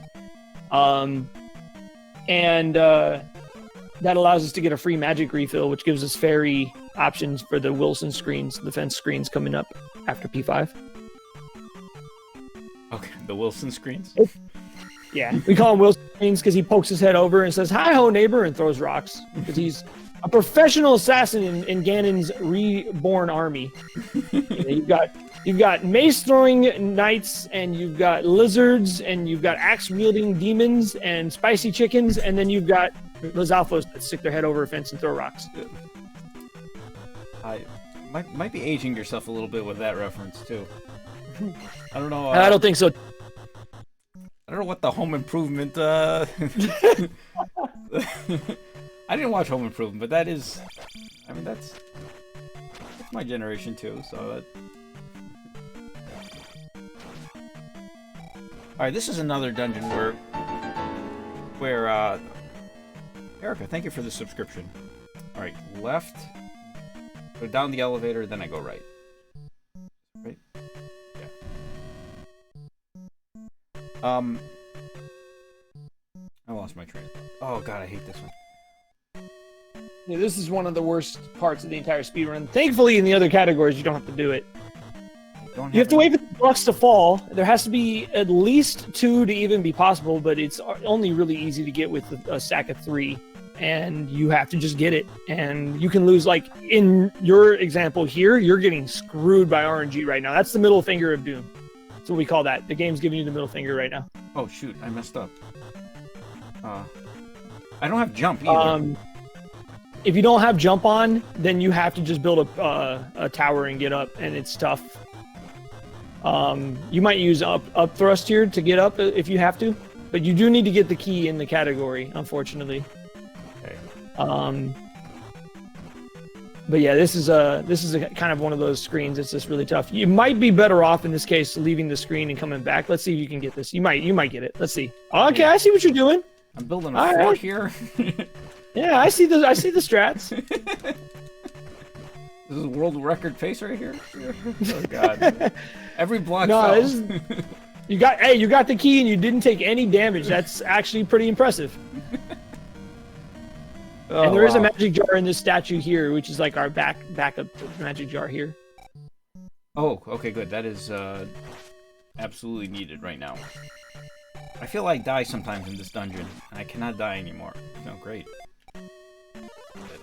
That allows us to get a free Magic refill, which gives us fairy options for the Wilson screens, the fence screens coming up after P5. Okay, the Wilson screens? Yeah, we call him Wilson screens because he pokes his head over and says, "Hi-ho, neighbor," and throws rocks because he's a professional assassin in Ganon's reborn army. You've got mace-throwing knights, and you've got lizards, and you've got axe-wielding demons and spicy chickens, and then you've got Lizalfos that stick their head over a fence and throw rocks. I might be aging yourself a little bit with that reference, too. I don't know. I don't think so. I don't know what the Home Improvement. I didn't watch Home Improvement, but that is. I mean, that's my generation too. So that. All right, this is another dungeon where Erica, thank you for the subscription. All right, left. Go down the elevator, then I go right. Right. Yeah. I lost my train of thought. Oh god, I hate this one. Yeah, this is one of the worst parts of the entire speedrun. Thankfully, in the other categories, you don't have to do it. You have to wait for the blocks to fall. There has to be at least 2 to even be possible, but it's only really easy to get with a stack of 3. And you have to just get it. And you can lose, like, in your example here, you're getting screwed by RNG right now. That's the middle finger of doom. That's what we call that. The game's giving you the middle finger right now. Oh, shoot. I messed up. I don't have jump either. If you don't have jump on, then you have to just build a tower and get up, and it's tough. You might use up thrust here to get up if you have to, but you do need to get the key in the category, unfortunately. Okay. But yeah, this is a kind of one of those screens. It's just really tough. You might be better off in this case leaving the screen and coming back. Let's see if you can get this. You might get it. Let's see. Okay, I see what you're doing. I'm building a fort here. Yeah, I see the strats. This is a world record pace right here. Oh god. Every block no, fell. You got the key and you didn't take any damage. That's actually pretty impressive. And there is a magic jar in this statue here, which is like our backup magic jar here. Oh, okay, good. That is absolutely needed right now. I feel like I die sometimes in this dungeon, and I cannot die anymore. No, great.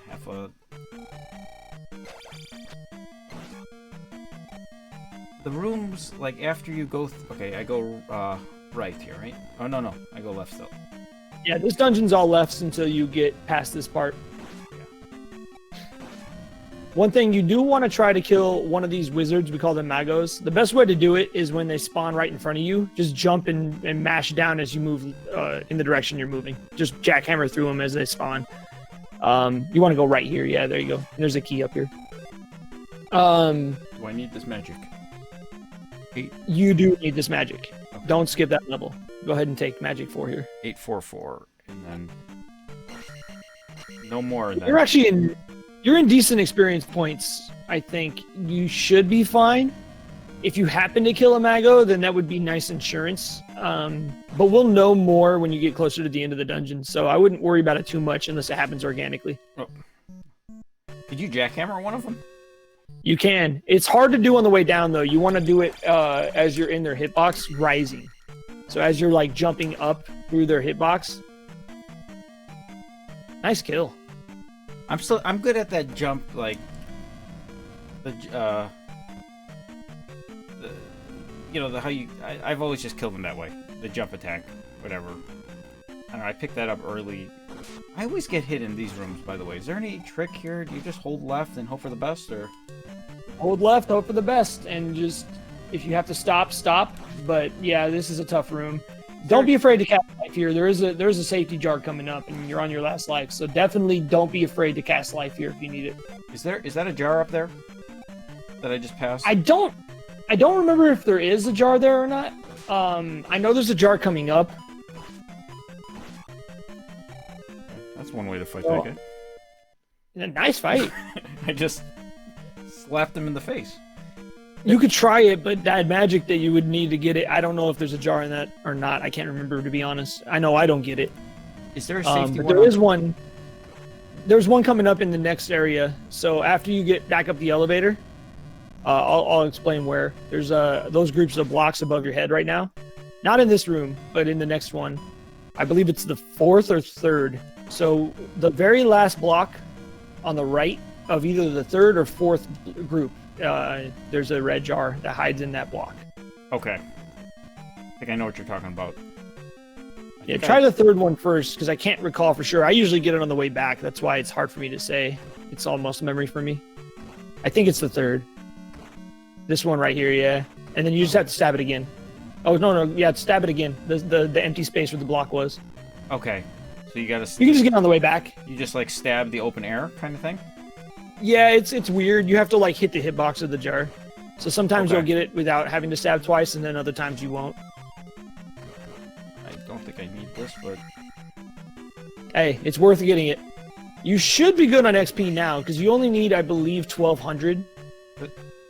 Half a... The rooms, like, after you go... Okay, I go right here, right? Oh, no, I go left still. Yeah, this dungeon's all lefts until you get past this part. One thing, you do want to try to kill one of these wizards. We call them magos. The best way to do it is when they spawn right in front of you. Just jump and mash down as you move in the direction you're moving. Just jackhammer through them as they spawn. You want to go right here. Yeah, there you go. There's a key up here. Do I need this magic? 8. You do need this magic. Okay. Don't skip that level. Go ahead and take magic 4 here. 844, and then no more. Then. You're in decent experience points. I think you should be fine. If you happen to kill a mago, then that would be nice insurance. But we'll know more when you get closer to the end of the dungeon, so I wouldn't worry about it too much unless it happens organically. Oh. Could you jackhammer one of them? You can. It's hard to do on the way down, though. You want to do it as you're in their hitbox, rising. So as you're like jumping up through their hitbox. Nice kill. I'm good at that jump, like I've always just killed them that way. The jump attack, whatever. I don't know, I picked that up early. I always get hit in these rooms, by the way. Is there any trick here? Do you just hold left and hope for the best, or? Hold left, hope for the best, and just, if you have to stop, stop. But yeah, this is a tough room. Don't be afraid to cast life here. There's a safety jar coming up, and you're on your last life. So definitely don't be afraid to cast life here if you need it. Is that a jar up there that I just passed? I don't remember if there is a jar there or not. I know there's a jar coming up. That's one way to fight that guy. A nice fight. I just slapped him in the face. You could try it, but that magic that you would need to get it, I don't know if there's a jar in that or not. I can't remember, to be honest. I know I don't get it. Is there a safety but one? there is one. There's one coming up in the next area. So after you get back up the elevator, I'll explain where. There's those groups of blocks above your head right now. Not in this room, but in the next one. I believe it's the 4th or 3rd. So the very last block on the right of either the 3rd or 4th group, there's a red jar that hides in that block. Okay. I think I know what you're talking about. Yeah, try the 3rd one first, because I can't recall for sure. I usually get it on the way back. That's why it's hard for me to say. It's all muscle memory for me. I think it's the 3rd. This one right here, yeah. And then you just have to stab it again. Oh, no, yeah, stab it again. The empty space where the block was. Okay. So you gotta... You can just get on the way back. You just, like, stab the open air kind of thing? Yeah, it's weird. You have to, like, hit the hitbox of the jar. So sometimes you'll get it without having to stab twice, and then other times you won't. I don't think I need this, but... Hey, it's worth getting it. You should be good on XP now, because you only need, I believe, 1,200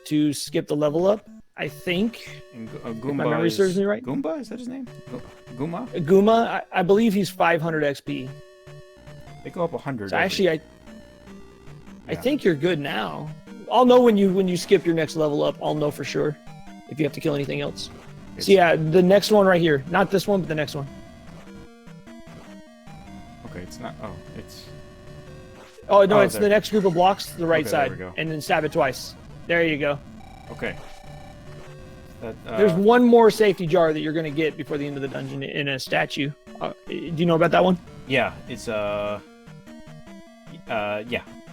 to skip the level up, I think. And if my memory serves me right. Goomba? Is that his name? Goomba? Goomba, I believe he's 500 XP. They go up 100. So actually, I think you're good now. I'll know when you skip your next level up. I'll know for sure if you have to kill anything else. So yeah, the next one right here. Not this one, but the next one. Okay, it's not... Oh, it's... Oh, no, it's the next group of blocks to the right side. There we go. And then stab it twice. There you go. Okay. There's one more safety jar that you're going to get before the end of the dungeon in a statue. Do you know about that one? Yeah, it's yeah,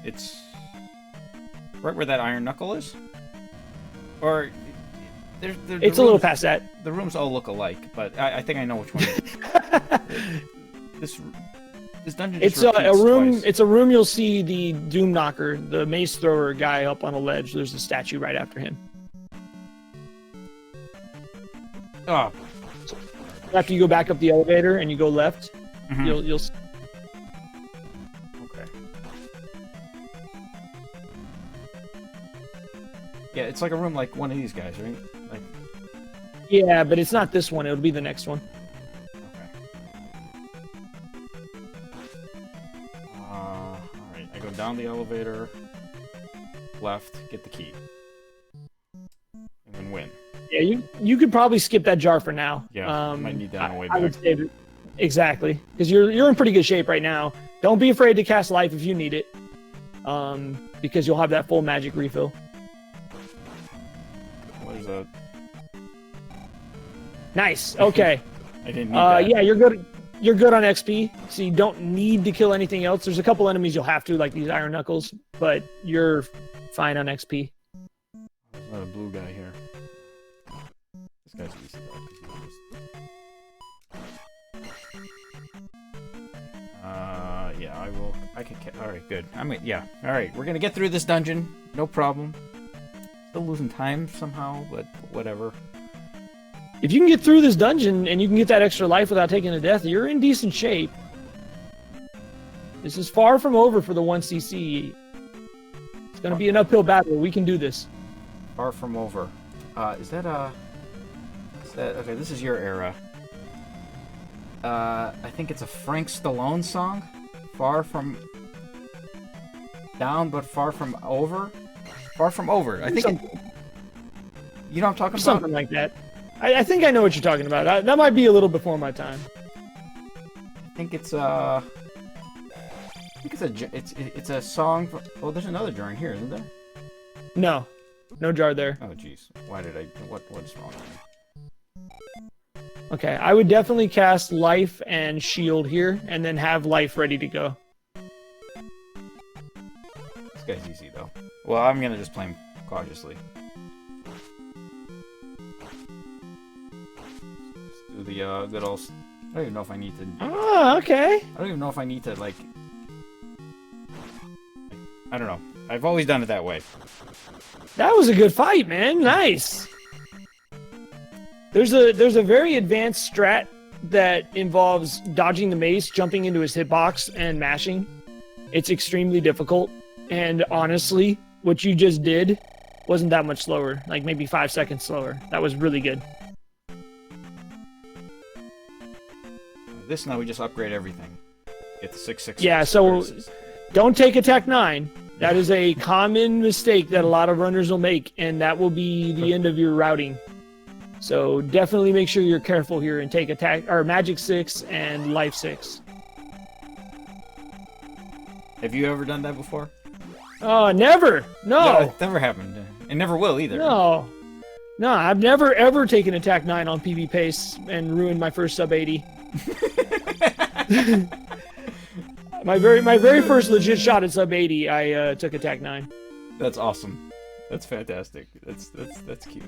it's right where that iron knuckle is. Or it's a little past that. The rooms all look alike, but I think I know which one. This dungeon. It's a room. Twice. It's a room. You'll see the Doom Knocker, the mace thrower guy, up on a ledge. There's a statue right after him. Oh. After you go back up the elevator and you go left, you'll. Okay. Yeah, it's like a room like one of these guys, right? Like. Yeah, but it's not this one. It'll be the next one. Alright, I go down the elevator, left, get the key, and then win. Yeah, you could probably skip that jar for now. Yeah, I might need that on the way back. I would save it. Exactly, because you're in pretty good shape right now. Don't be afraid to cast life if you need it, because you'll have that full magic refill. What is that? Nice. Okay. I didn't need that. Yeah, you're good. you're good on XP, so you don't need to kill anything else. There's a couple enemies you'll have to, like these Iron Knuckles, but you're fine on XP. There's another blue guy here. This guy's decent though. Yeah, I will. I can. All right, good. Yeah. All right, we're gonna get through this dungeon. No problem. Still losing time somehow, but whatever. If you can get through this dungeon and you can get that extra life without taking a death, you're in decent shape. This is far from over for the 1cc. It's gonna be an uphill battle. We can do this. Far from over. Is that okay? This is your era. I think it's a Frank Stallone song. Far from down, but far from over. Far from over. I think. You know what I'm talking about? Something like that. I think I know what you're talking about. That might be a little before my time. I think it's it's a song. Oh, there's another jar in here, isn't there? No jar there. Oh, jeez. What is wrong with me? Okay, I would definitely cast life and shield here, and then have life ready to go. This guy's easy though. Well, I'm gonna just play him cautiously. Let's do the good old. I don't even know if I need to. Oh, okay. I don't even know if I need to like. I don't know. I've always done it that way. That was a good fight, man. Nice. There's a very advanced strat that involves dodging the mace, jumping into his hitbox, and mashing. It's extremely difficult, and honestly, what you just did wasn't that much slower, like maybe 5 seconds slower. That was really good. This now we just upgrade everything. Get the 666. Yeah, so don't take attack 9. That is a common mistake that a lot of runners will make, and that will be the end of your routing. So definitely make sure you're careful here and take attack or magic 6 and life 6. Have you ever done that before? Oh, never. No. It never happened. It never will either. No, I've never ever taken attack 9 on PB pace and ruined my first sub 80. my very first legit shot at sub 80, I took attack 9. That's awesome. That's fantastic. That's cute.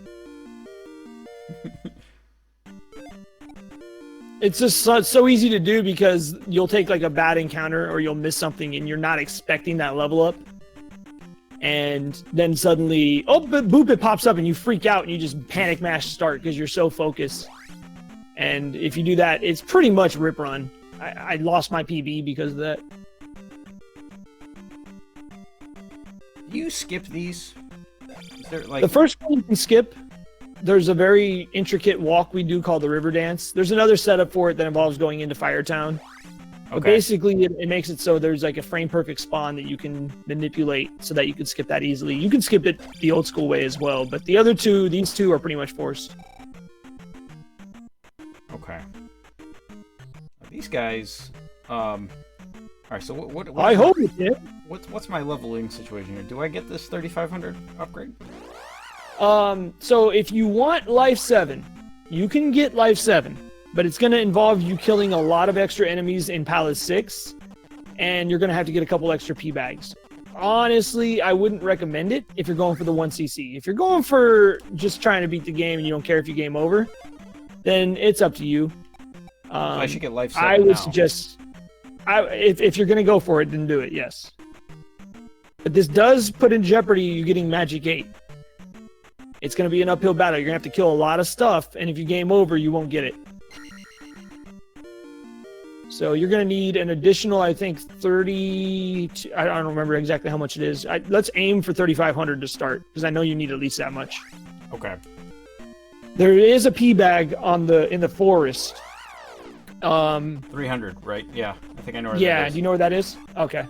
It's just so easy to do because you'll take like a bad encounter or you'll miss something and you're not expecting that level up. And then suddenly, oh, boop, it pops up and you freak out and you just panic mash start because you're so focused. And if you do that, it's pretty much rip run. I lost my PB because of that. You skip these? Is there, like... The first one you can skip. There's a very intricate walk we do called the River Dance. There's another setup for it that involves going into Firetown. But basically, it makes it so there's like a frame-perfect spawn that you can manipulate so that you can skip that easily. You can skip it the old school way as well, but the other two, these two are pretty much forced. Okay. These guys, all right, so what I hope it did. What's my leveling situation here? Do I get this 3500 upgrade? So if you want life 7, you can get life 7, but it's going to involve you killing a lot of extra enemies in Palace 6, and you're going to have to get a couple extra P bags. Honestly, I wouldn't recommend it if you're going for the 1cc. If you're going for just trying to beat the game and you don't care if you game over, then it's up to you. I should get life 7 I would now. suggest, if you're going to go for it, then do it, yes. But this does put in jeopardy you getting Magic 8. It's going to be an uphill battle. You're going to have to kill a lot of stuff, and if you game over, you won't get it. So you're going to need an additional, I think, 30... I don't remember exactly how much it is. Let's aim for 3,500 to start, because I know you need at least that much. Okay. There is a P bag in the forest. 300, right? Yeah, I think I know where that is. Yeah, do you know where that is? Okay.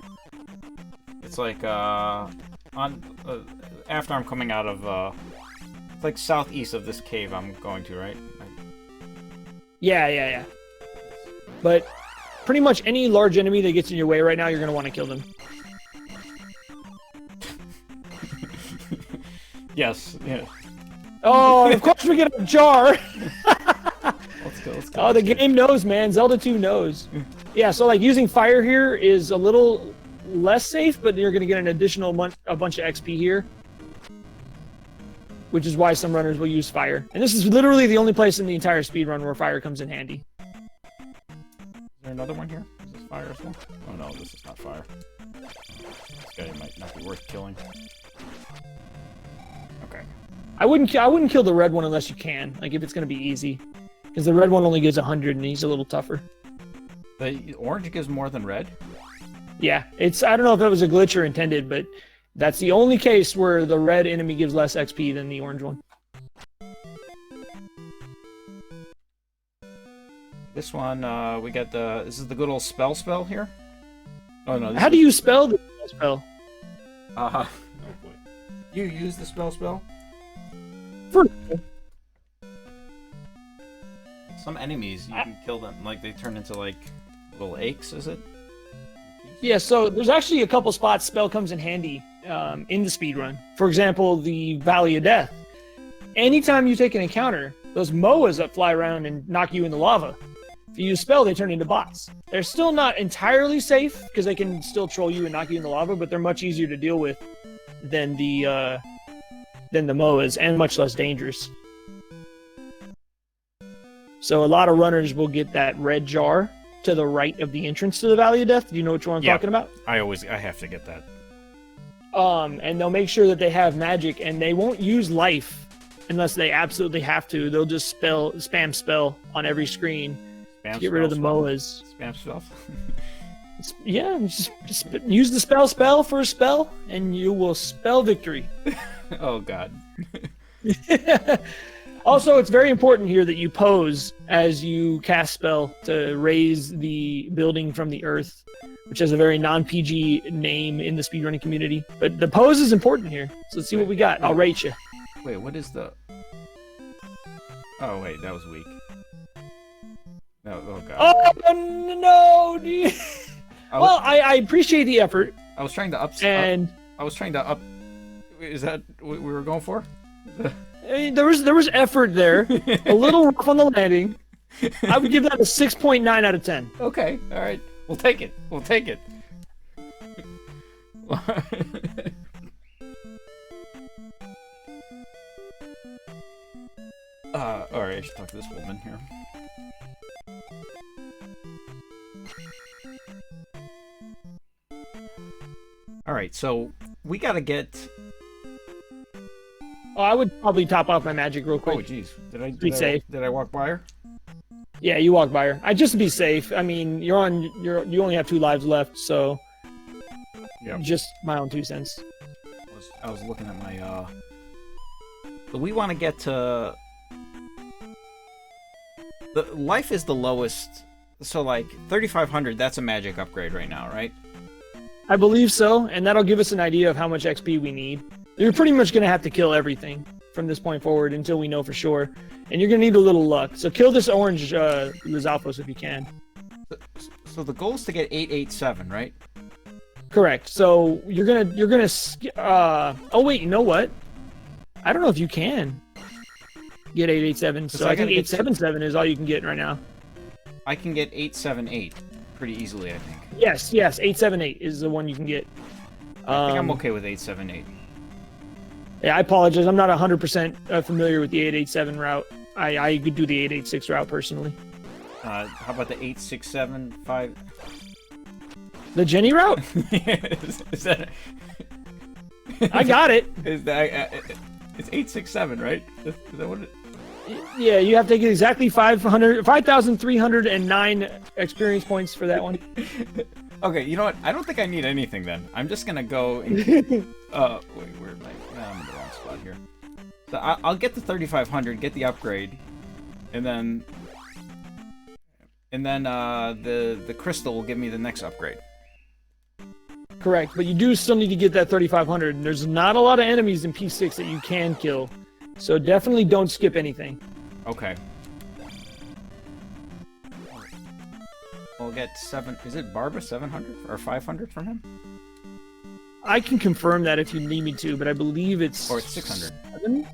It's like, after I'm coming out of, it's like southeast of this cave I'm going to, right? Yeah. But pretty much any large enemy that gets in your way right now, you're going to want to kill them. Yes, yeah. Oh, of course we get a jar! Let's go. Oh, the game knows, man. Zelda 2 knows. Yeah, so like using fire here is a little less safe, but you're going to get an additional a bunch of XP here, which is why some runners will use fire. And this is literally the only place in the entire speedrun where fire comes in handy. Is there another one here? Is this fire as well? Oh no, this is not fire. This guy might not be worth killing. Okay. I wouldn't kill the red one unless you can, like if it's going to be easy. Because the red one only gives 100 and he's a little tougher. The orange gives more than red? Yeah, I don't know if that was a glitch or intended, but that's the only case where the red enemy gives less XP than the orange one. This one, we got this is the good old spell here? Oh no. How do you spell the spell? Oh boy. You use the spell? Some enemies, you can kill them, like they turn into like little aches, is it? Yeah, so there's actually a couple spots spell comes in handy in the speedrun. For example, the Valley of Death. Anytime you take an encounter, those MOAs that fly around and knock you in the lava, if you use spell, they turn into bots. They're still not entirely safe, because they can still troll you and knock you in the lava, but they're much easier to deal with than the MOAs, and much less dangerous. So a lot of runners will get that red jar to the right of the entrance to the Valley of Death. Do you know which one I'm talking about? I have to get that. And they'll make sure that they have magic, and they won't use life unless they absolutely have to. They'll just spam spell on every screen to get rid of the MOAs. Spam spell? Yeah, just use the spell for a spell, and you will spell victory. Oh, God. Also, it's very important here that you pose as you cast spell to raise the building from the earth, which has a very non-PG name in the speedrunning community. But the pose is important here. So let's see what we got. I'll rate you. Wait, what is the... Oh, wait, that was weak. No, oh, God. Oh, no! Dude. Well, I appreciate the effort. I was trying to up... And... I was trying to up... Is that what we were going for? There was effort there. A little rough on the landing. I would give that a 6.9 out of 10. Okay, all right. We'll take it. All right, I should talk to this woman here. All right, so we gotta get... Oh, I would probably top off my magic real quick. Oh, jeez. Did I walk by her? Yeah, you walk by her. Just to be safe. I mean, you only have 2 lives left, so... Yeah. Just my own 2 cents. I was looking at my, But we want to get to... The life is the lowest, so like 3,500, that's a magic upgrade right now, right? I believe so, and that'll give us an idea of how much XP we need. You're pretty much going to have to kill everything from this point forward until we know for sure. And you're going to need a little luck. So kill this orange Lizalfos if you can. So the goal is to get 887, right? Correct. So you're gonna oh wait, you know what? I don't know if you can get 887. So I think 877 is all you can get right now. I can get 878 pretty easily, I think. Yes, 878 is the one you can get. I think I'm okay with 878. Yeah, I apologize. I'm not 100% familiar with the 887 route. I could do the 886 route personally. How about the 8675? The Jenny route? Is that... I got it. Is that... It's 867, right? Is that what it... Yeah, you have to get exactly 5,309 experience points for that one. Okay, you know what? I don't think I need anything then. I'm just gonna go and... wait, where am I? I'm in the wrong spot here. So I'll get the 3,500, get the upgrade, and then the crystal will give me the next upgrade. Correct, but you do still need to get that 3,500, and there's not a lot of enemies in P6 that you can kill, so definitely don't skip anything. Okay. We'll get 7... Is it Barba 700 or 500 from him? I can confirm that if you need me to, but I believe it's... Or it's 600. 7?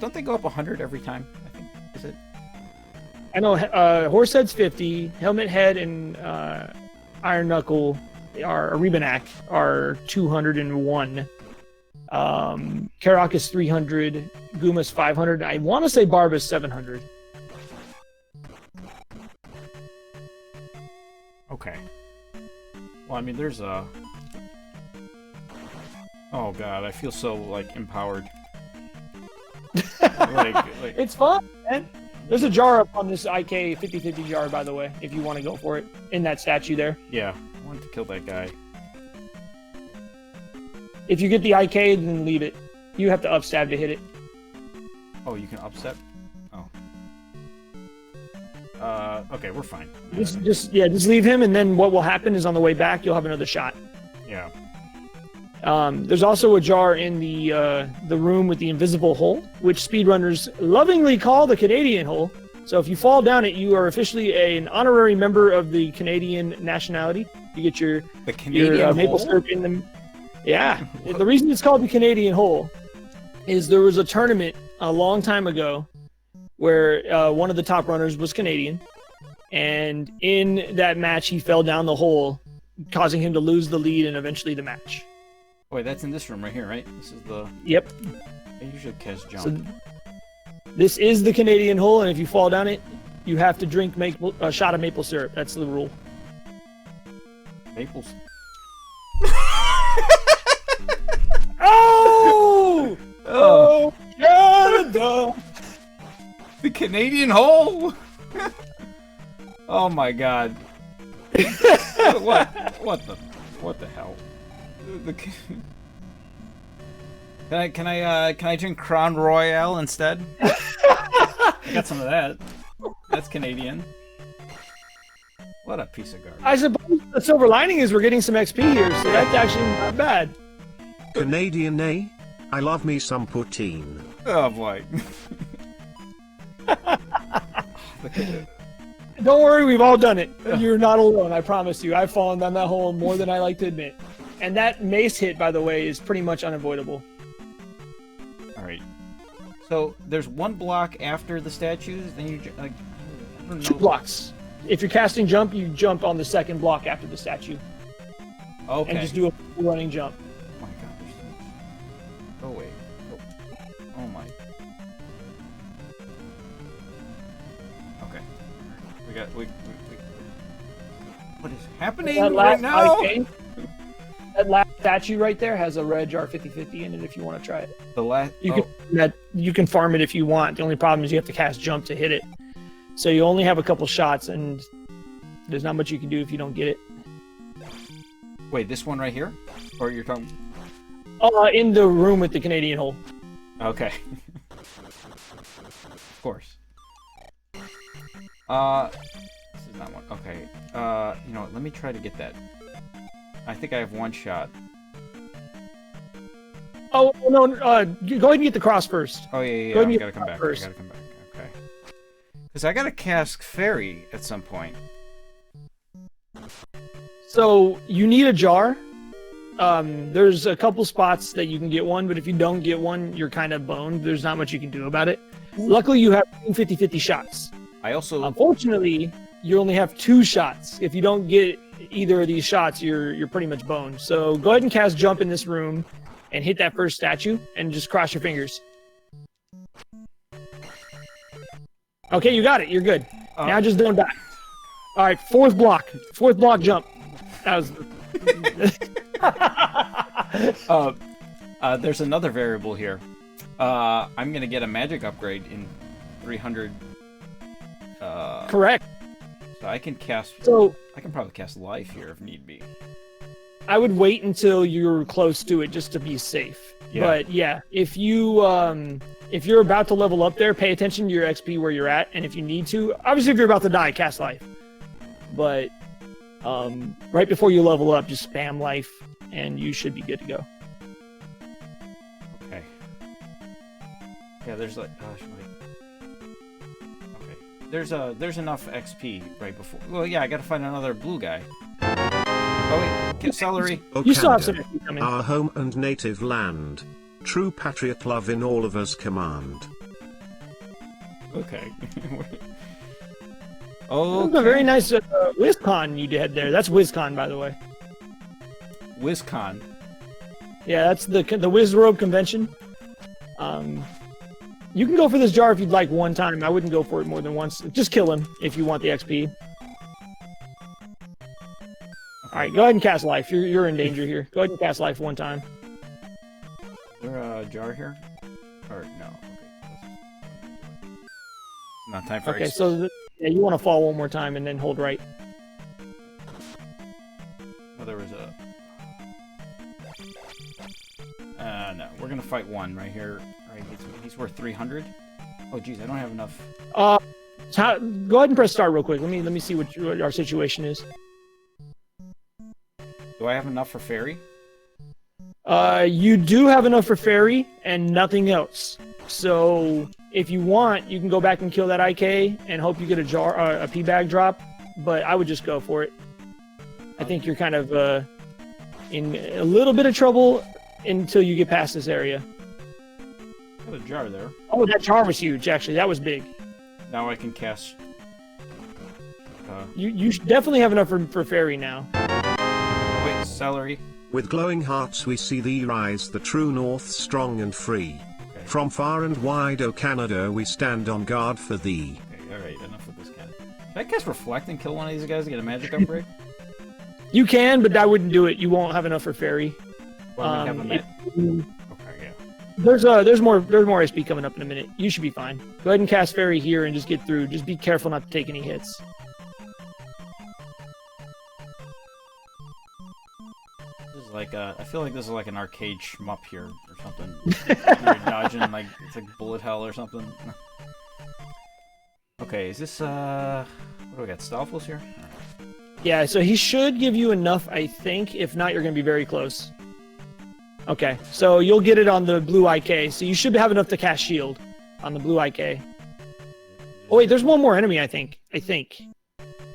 Don't they go up 100 every time, I think? Is it? I know horse head's 50, helmet head and iron knuckle are Rebanak are 201. Karak is 300, Guma's 500. I want to say Barb is 700. Okay. Well, I mean, there's a... Oh god, I feel so, like, empowered. like... It's fun, man. There's a jar up on this IK 50/50 jar, by the way, if you want to go for it, in that statue there. Yeah, I wanted to kill that guy. If you get the IK, then leave it. You have to upstab to hit it. Oh, you can upstep? Oh. Okay, we're fine. Just leave him, and then what will happen is on the way back, you'll have another shot. Yeah. There's also a jar in the room with the invisible hole, which speedrunners lovingly call the Canadian hole. So if you fall down it, you are officially an honorary member of the Canadian nationality. You get your maple syrup in them. Yeah. The reason it's called the Canadian hole is there was a tournament a long time ago where one of the top runners was Canadian, and in that match he fell down the hole, causing him to lose the lead and eventually the match. Wait, that's in this room right here, right? This is the... Yep. You should cast jump. So this is the Canadian hole, and if you fall down it, you have to drink a shot of maple syrup. That's the rule. Maples. Oh! Oh, Canada! The Canadian hole! Oh my god. What the hell? Can I drink Crown Royale instead? I got some of that. That's Canadian. What a piece of garbage. I suppose the silver lining is we're getting some XP here, so that's actually not bad. Canadian, eh? I love me some poutine. Oh boy. Don't worry, we've all done it. You're not alone, I promise you. I've fallen down that hole more than I like to admit. And that mace hit, by the way, is pretty much unavoidable. Alright. So, there's one block after the statues, then you... I don't know. 2 blocks. If you're casting jump, you jump on the second block after the statue. Okay. And just do a running jump. Oh my god, there's so much. Go away. Oh my. Okay. We what is happening right now? That last statue right there has a red jar 50/50 in it if you want to try it. The last... You can farm it if you want. The only problem is you have to cast jump to hit it. So you only have a couple shots, and there's not much you can do if you don't get it. Wait, this one right here? Or you're talking... In the room with the Canadian hole. Okay. Of course. This is not one. Okay. You know what? Let me try to get that. I think I have one shot. Oh, no, go ahead and get the cross first. Oh, yeah. Go ahead I and gotta come back. first. I gotta come back. Okay. Because I gotta cast Fairy at some point. So you need a jar. There's a couple spots that you can get one, but if you don't get one, you're kind of boned. There's not much you can do about it. Luckily, you have 50/50 shots. I also... Unfortunately, you only have 2 shots. If you don't get either of these shots, you're pretty much boned. So go ahead and cast jump in this room and hit that first statue and just cross your fingers. Okay, you got it. You're good. Now just don't die. All right, fourth block jump. That was... there's another variable here. I'm gonna get a magic upgrade in 300. Correct. So I can cast... So I can probably cast life here if need be. I would wait until you're close to it just to be safe. Yeah. But yeah, if you're about to level up there, pay attention to your XP where you're at, and if you need to, obviously if you're about to die, cast life. But right before you level up, just spam life, and you should be good to go. Okay. Yeah, there's like... Okay. There's enough XP right before... Well, yeah, I gotta find another blue guy. Oh, wait. Get celery. You still have some XP coming. Our home and native land. True patriot love in all of us command. Okay. Oh, That was a very nice WizCon you did there. That's WizCon, by the way. WizCon. Yeah, that's the WizRobe convention. You can go for this jar if you'd like one time. I wouldn't go for it more than once. Just kill him if you want the XP. All right, go ahead and cast life. You're in danger here. Go ahead and cast life one time. Is there a jar here? Or no? Okay. Not time for. Okay, so yeah, you want to fall one more time and then hold right. Oh, there was a. No, we're gonna fight one right here. Right, he's worth 300. Oh, geez, I don't have enough. Go ahead and press start real quick. Let me see what our situation is. Do I have enough for fairy? You do have enough for fairy and nothing else. So if you want, you can go back and kill that IK and hope you get a P bag drop. But I would just go for it. I think you're kind of in a little bit of trouble until you get past this area. Got a jar there. Oh, that jar was huge. Actually, that was big. Now I can cast. You definitely have enough for fairy now. Wait, celery. With glowing hearts we see thee rise, the true north strong and free. Okay. From far and wide, O Canada, we stand on guard for thee. Okay, alright, enough with this guy. Can I cast Reflect and kill one of these guys to get a magic upgrade? You can, but I wouldn't do it. You won't have enough for fairy. Well, we have a okay, yeah. There's more SP coming up in a minute. You should be fine. Go ahead and cast fairy here and just get through. Just be careful not to take any hits. This is like I feel like this is like an arcade shmup here or something. You're dodging like it's like bullet hell or something. Okay, is this what do we got? Stalfels here? All right. Yeah, so he should give you enough, I think. If not, you're going to be very close. Okay, so you'll get it on the blue IK. So you should have enough to cast shield on the blue IK. Oh wait, there's one more enemy, I think.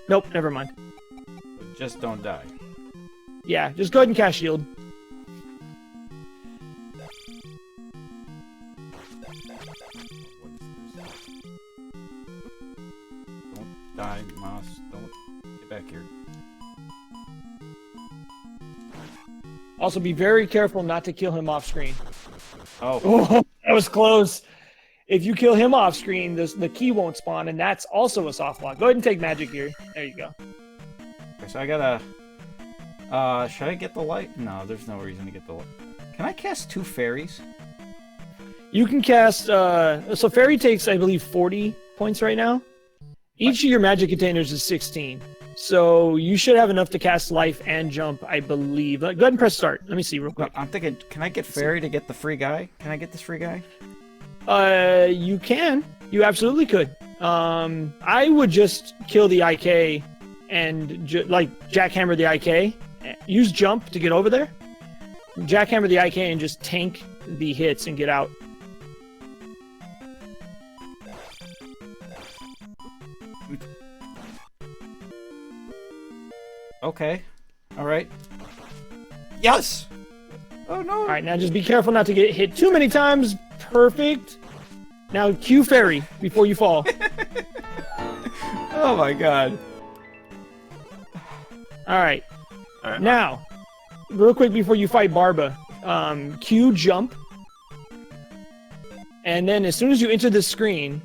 Nope, never mind. Just don't die. Yeah, just go ahead and cast shield. Don't die, mouse. Don't get back here. Also, be very careful not to kill him off screen. Oh. Oh, that was close. If you kill him off screen, the key won't spawn, and that's also a soft lock. Go ahead and take magic here. There you go. Okay, so I gotta. Should I get the light? No, there's no reason to get the light. Can I cast 2 fairies? You can cast. So fairy takes, I believe, 40 points right now. Each of your magic containers is 16. So you should have enough to cast life and jump, I believe. Go ahead and press start. Let me see real quick. I'm thinking, can I get fairy to get the free guy? Can I get this free guy? You can. You absolutely could. I would just kill the IK and jackhammer the IK. Use jump to get over there. Jackhammer the IK and just tank the hits and get out. Okay. All right. Yes. Oh no. All right, now just be careful not to get hit too many times. Perfect. Now Q fairy before you fall. Oh my god. All right. Now, real quick before you fight Barba, Q jump. And then as soon as you enter the screen,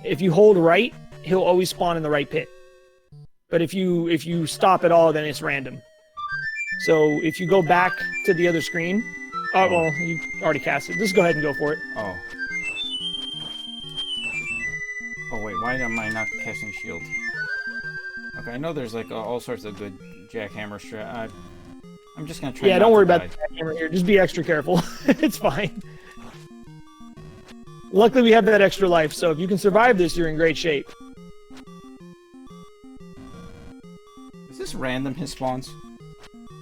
if you hold right, he'll always spawn in the right pit. But if you stop at all, then it's random. So if you go back to the other screen, oh well, you already cast it. Just go ahead and go for it. Oh. Oh wait, why am I not casting shield? Okay, I know there's like all sorts of good jackhammer strat. I'm just gonna try. Yeah, don't worry about the jackhammer here. Just be extra careful. It's fine. Luckily, we have that extra life, so if you can survive this, you're in great shape. Is this random, his spawns?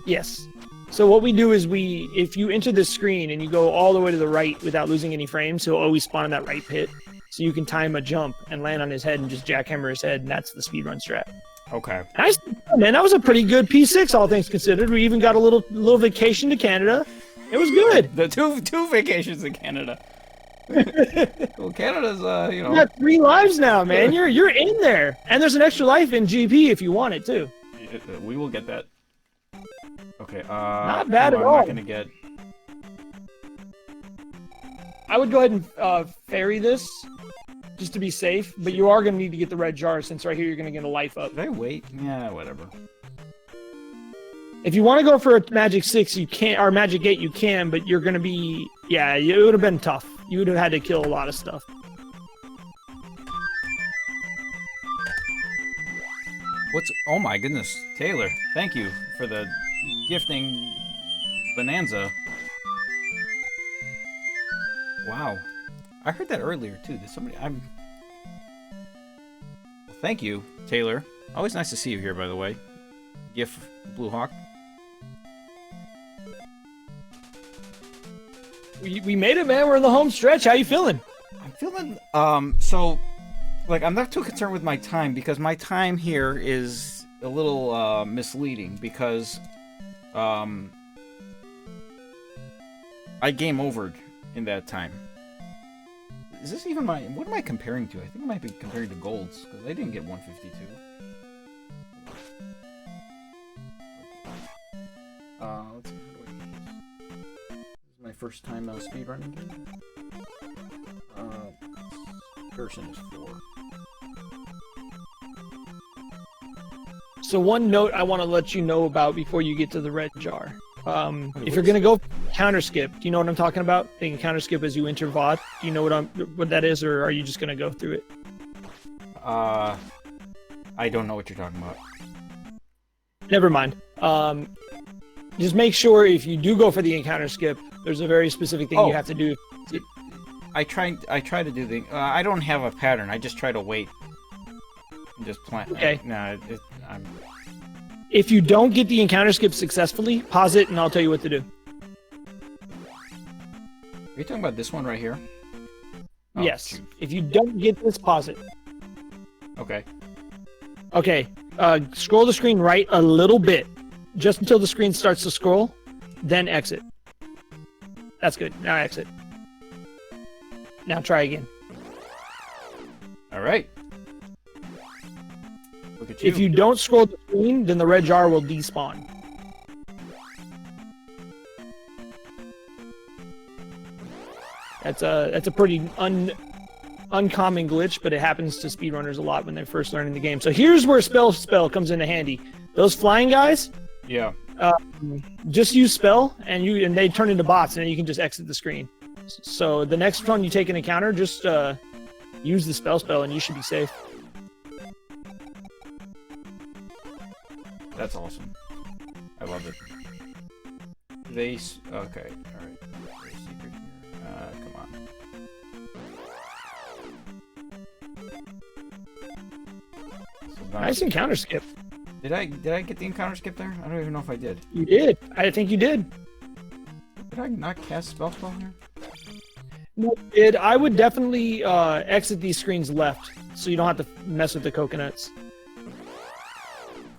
Yes. So what we do is if you enter this screen and you go all the way to the right without losing any frames, he'll always spawn in that right pit. So you can time a jump and land on his head and just jackhammer his head, and that's the speedrun strat. Okay. Nice, man. That was a pretty good P6, all things considered. We even got a little vacation to Canada. It was good. The two vacations in Canada. Well, Canada's, you You know. got 3 lives now, man. You're in there, and there's an extra life in GP if you want it too. We will get that. Okay, Not bad at I'm all. not gonna get... I would go ahead and ferry this, just to be safe. But you are going to need to get the red jar, since right here you're going to get a life up. Did I wait? Yeah, whatever. If you want to go for a magic 6, you can, or magic 8, you can. But you're going to be, yeah, it would have been tough. You would have had to kill a lot of stuff. What's... Oh my goodness, Taylor, thank you for the gifting bonanza. Wow. I heard that earlier, too. Did somebody... Well, thank you, Taylor. Always nice to see you here, by the way. GIF Blue Hawk. We made it, man. We're in the home stretch. How you feeling? I'm feeling... So... Like, I'm not too concerned with my time, because my time here is a little, misleading, because, I game overed in that time. Is this even my... What am I comparing to? I think I might be comparing to golds, because I didn't get 152. Let's see. This is my first time speedrunning game. Person is 4. So one note I want to let you know about before you get to the red jar. If you're gonna go counter skip, do you know what I'm talking about? You can counter skip as you enter VOD. Do you know what that is, or are you just gonna go through it? I don't know what you're talking about. Never mind. Just make sure if you do go for the encounter skip, there's a very specific thing you have to do. I try to do the... I don't have a pattern. I just try to wait. And just plan. Okay. I'm... If you don't get the encounter skip successfully, pause it and I'll tell you what to do. Are you talking about this one right here? Oh, Yes. shoot. If you don't get this, pause it. Okay. Okay. Scroll the screen right a little bit, just until the screen starts to scroll, then exit. That's good. Now exit. Now try again. All right. Look at you. If you don't scroll the screen, then the red jar will despawn. That's a pretty uncommon glitch, but it happens to speedrunners a lot when they're first learning the game. So here's where spell comes into handy. Those flying guys, Yeah. just use spell and they turn into bots, and then you can just exit the screen. So the next one you take an encounter, just use the spell and you should be safe. That's awesome. I love it. Okay. All right. Very secret here. Come on. So Nice encounter skip. Did I get the encounter skip there? I don't even know if I did. You did. I think you did. Did I not cast spell here? No, you did. I would definitely exit these screens left, so you don't have to mess with the coconuts.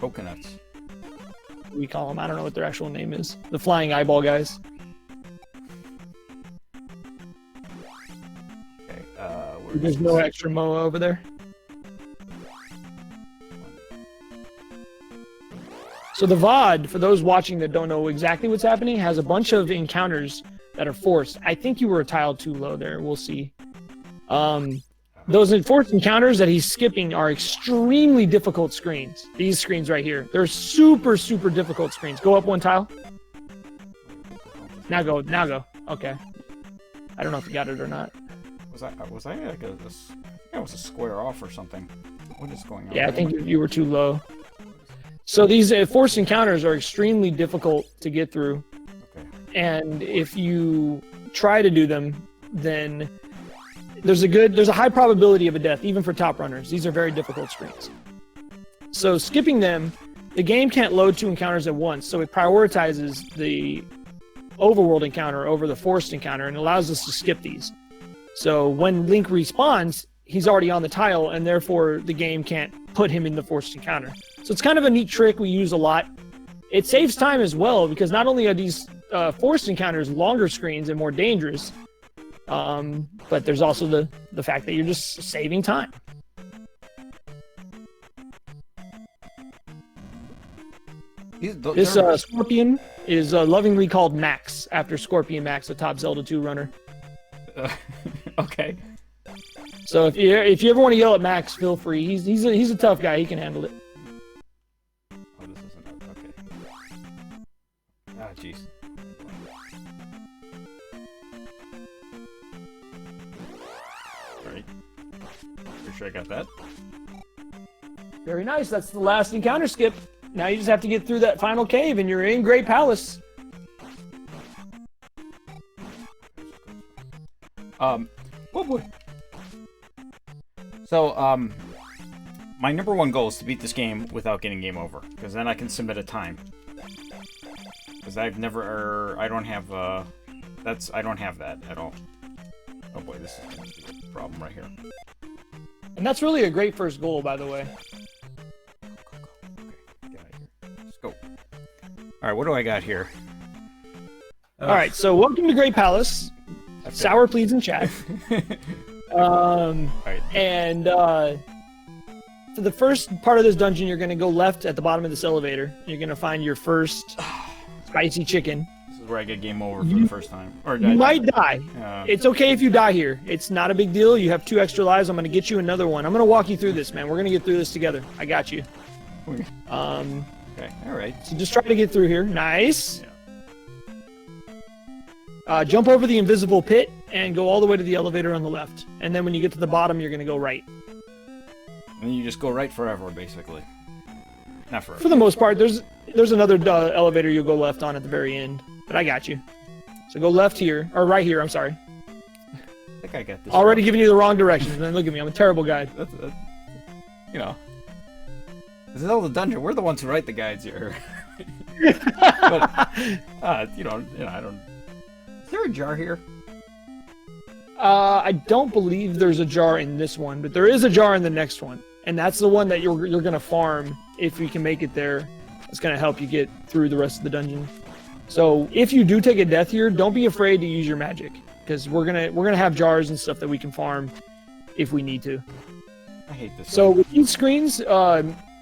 Coconuts. We call them. I don't know what their actual name is. The flying eyeball guys. Okay. Where There's is no this? extra Moa over there. So the VOD, for those watching that don't know exactly what's happening, has a bunch of encounters that are forced. I think you were a tile too low there. We'll see. Those enforced encounters that he's skipping are extremely difficult screens. These screens right here. They're super, super difficult screens. Go up one tile. Now go. Now go. Okay. I don't know if you got it or not. Was I like I think I was a square off or something. What is going on? Yeah, I think you were too low. So these forced encounters are extremely difficult to get through. Okay. And if you try to do them, then there's a high probability of a death, even for top runners. These are very difficult screens. So skipping them, the game can't load 2 encounters at once, so it prioritizes the overworld encounter over the forced encounter and allows us to skip these. So when Link respawns, he's already on the tile, and therefore the game can't put him in the forced encounter. So it's kind of a neat trick we use a lot. It saves time as well, because not only are these forced encounters longer screens and more dangerous, But there's also the fact that you're just saving time. This Scorpion is lovingly called Max, after Scorpion Max, the top Zelda 2 runner. Okay. So if you ever want to yell at Max, feel free. He's a tough guy. He can handle it. Oh, this isn't okay. Ah, jeez. All right. Pretty sure I got that. Very nice. That's the last encounter, Skip. Now you just have to get through that final cave, and you're in Great Palace. Oh boy. So, my number one goal is to beat this game without getting game over, because then I can submit a time. Because I don't have that at all. Oh boy, this is gonna be a problem right here. And that's really a great first goal, by the way. Let's go. Alright, what do I got here? Alright, so welcome to Great Palace. Sour pleads in chat. Right. And for the first part of this dungeon, you're going to go left at the bottom of this elevator. You're going to find your first spicy chicken. This is where I get game over for the first time. Or you might die. It's okay if you die here. It's not a big deal. You have 2 extra lives. I'm going to get you another one. I'm going to walk you through this, man. We're going to get through this together. I got you. Okay. All right. So just try to get through here. Nice. Jump over the invisible pit and go all the way to the elevator on the left. And then when you get to the bottom, you're going to go right. And you just go right forever, basically. Not forever. For the most part, there's another elevator you'll go left on at the very end. But I got you. So go left here, or right here, I'm sorry. I think I got this. Already giving you the wrong directions, man. Look at me, I'm a terrible guide. That's you know. This is all the dungeon. We're the ones who write the guides here. But, you know, I don't... Is there a jar here? I don't believe there's a jar in this one, but there is a jar in the next one. And that's the one that you're going to farm if you can make it there. It's going to help you get through the rest of the dungeon. So if you do take a death here, don't be afraid to use your magic, because we're gonna have jars and stuff that we can farm if we need to. I hate this. So with these screens,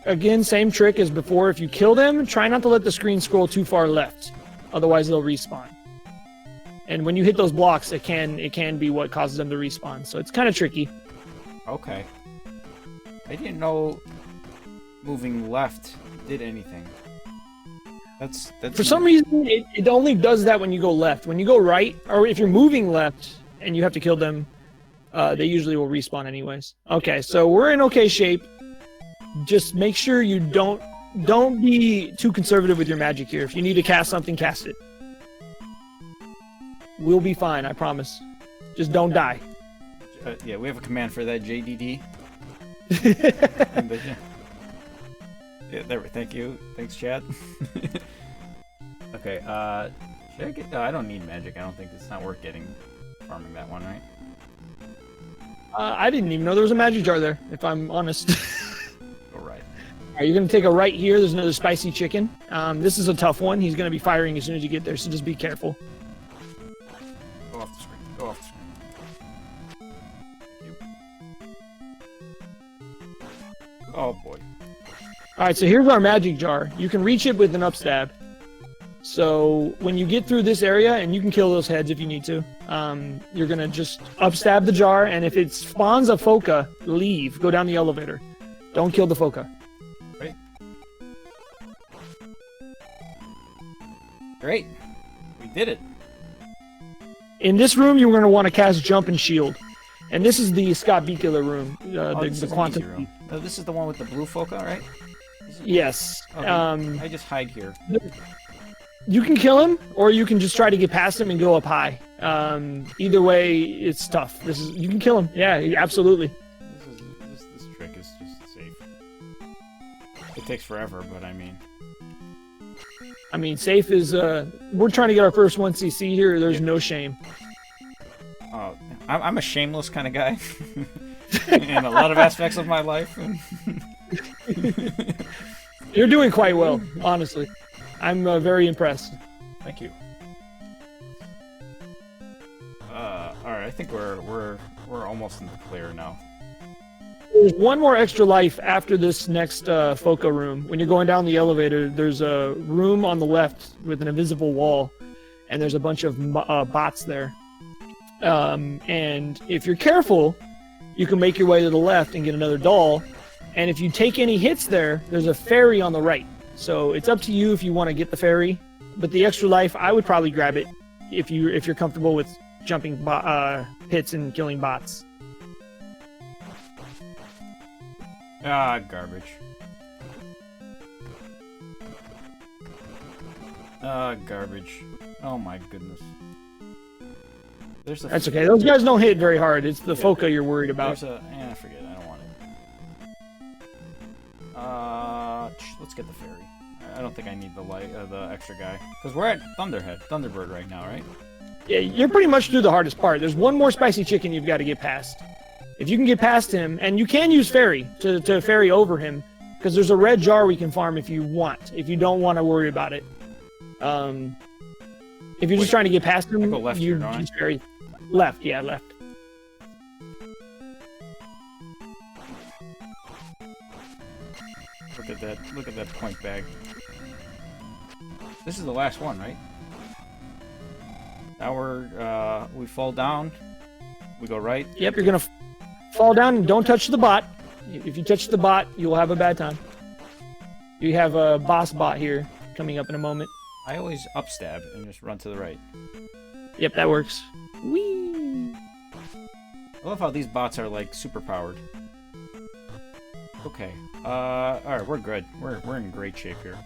again, same trick as before. If you kill them, try not to let the screen scroll too far left, otherwise they'll respawn. And when you hit those blocks, it can be what causes them to respawn. So it's kind of tricky. Okay. I didn't know moving left did anything. That's For some reason, it only does that when you go left. When you go right, or if you're moving left and you have to kill them, they usually will respawn anyways. Okay, so we're in okay shape. Just make sure you don't be too conservative with your magic here. If you need to cast something, cast it. We'll be fine, I promise. Just don't die. Yeah, we have a command for that, JDD. Yeah, there. Thank you. Thanks, Chad. Okay. Should I get? I don't need magic. I don't think it's not worth farming that one, right? I didn't even know there was a magic jar there, if I'm honest. Go right. All right, you're gonna take a right here. There's another spicy chicken. This is a tough one. He's gonna be firing as soon as you get there, so just be careful. Go off the screen. Go off the screen. Thank you. Oh boy. Alright, so here's our magic jar. You can reach it with an upstab. So when you get through this area, and you can kill those heads if you need to, you're going to just upstab the jar, and if it spawns a Foca, leave. Go down the elevator. Don't kill the Foca. Right. Great. We did it. In this room, you're going to want to cast Jump and Shield. And this is the Scott Bekula room. The quantum room. Oh, this is the one with the blue Foca, right? Yes. Okay. I just hide here. You can kill him, or you can just try to get past him and go up high. Either way, it's tough. You can kill him. Yeah, absolutely. This trick is just safe. It takes forever, but I mean, safe is. We're trying to get our first 1cc here. There's no shame. I'm a shameless kind of guy in a lot of aspects of my life. You're doing quite well, honestly. I'm very impressed. Thank you. All right. right, I think we're almost in the clear now. There's one more extra life after this next Foco room. When you're going down the elevator, there's a room on the left with an invisible wall, and there's a bunch of bots there. And if you're careful, you can make your way to the left and get another doll. And if you take any hits there, there's a fairy on the right. So it's up to you if you want to get the fairy. But the extra life, I would probably grab it if you're comfortable with jumping hits and killing bots. Ah, garbage. Ah, garbage. Oh my goodness. That's okay. Those guys don't hit very hard. It's the Foca you're worried about. Forget it. I don't want it. Let's get the fairy. I don't think I need the extra guy. Because we're at Thunderbird right now, right? Yeah, you're pretty much through the hardest part. There's one more spicy chicken you've got to get past. If you can get past him, and you can use fairy to ferry over him, because there's a red jar we can farm if you want, if you don't want to worry about it. If you're just trying to get past him, go left you here, don't I? use fairy. Left, yeah, left. Look at that point bag. This is the last one, right? Now we fall down. We go right. Yep, you're gonna fall down and don't touch the bot. If you touch the bot, you'll have a bad time. You have a boss bot here coming up in a moment. I always upstab and just run to the right. Yep, that works. Whee! I love how these bots are like super powered. Okay. Alright, we're good. We're in great shape here.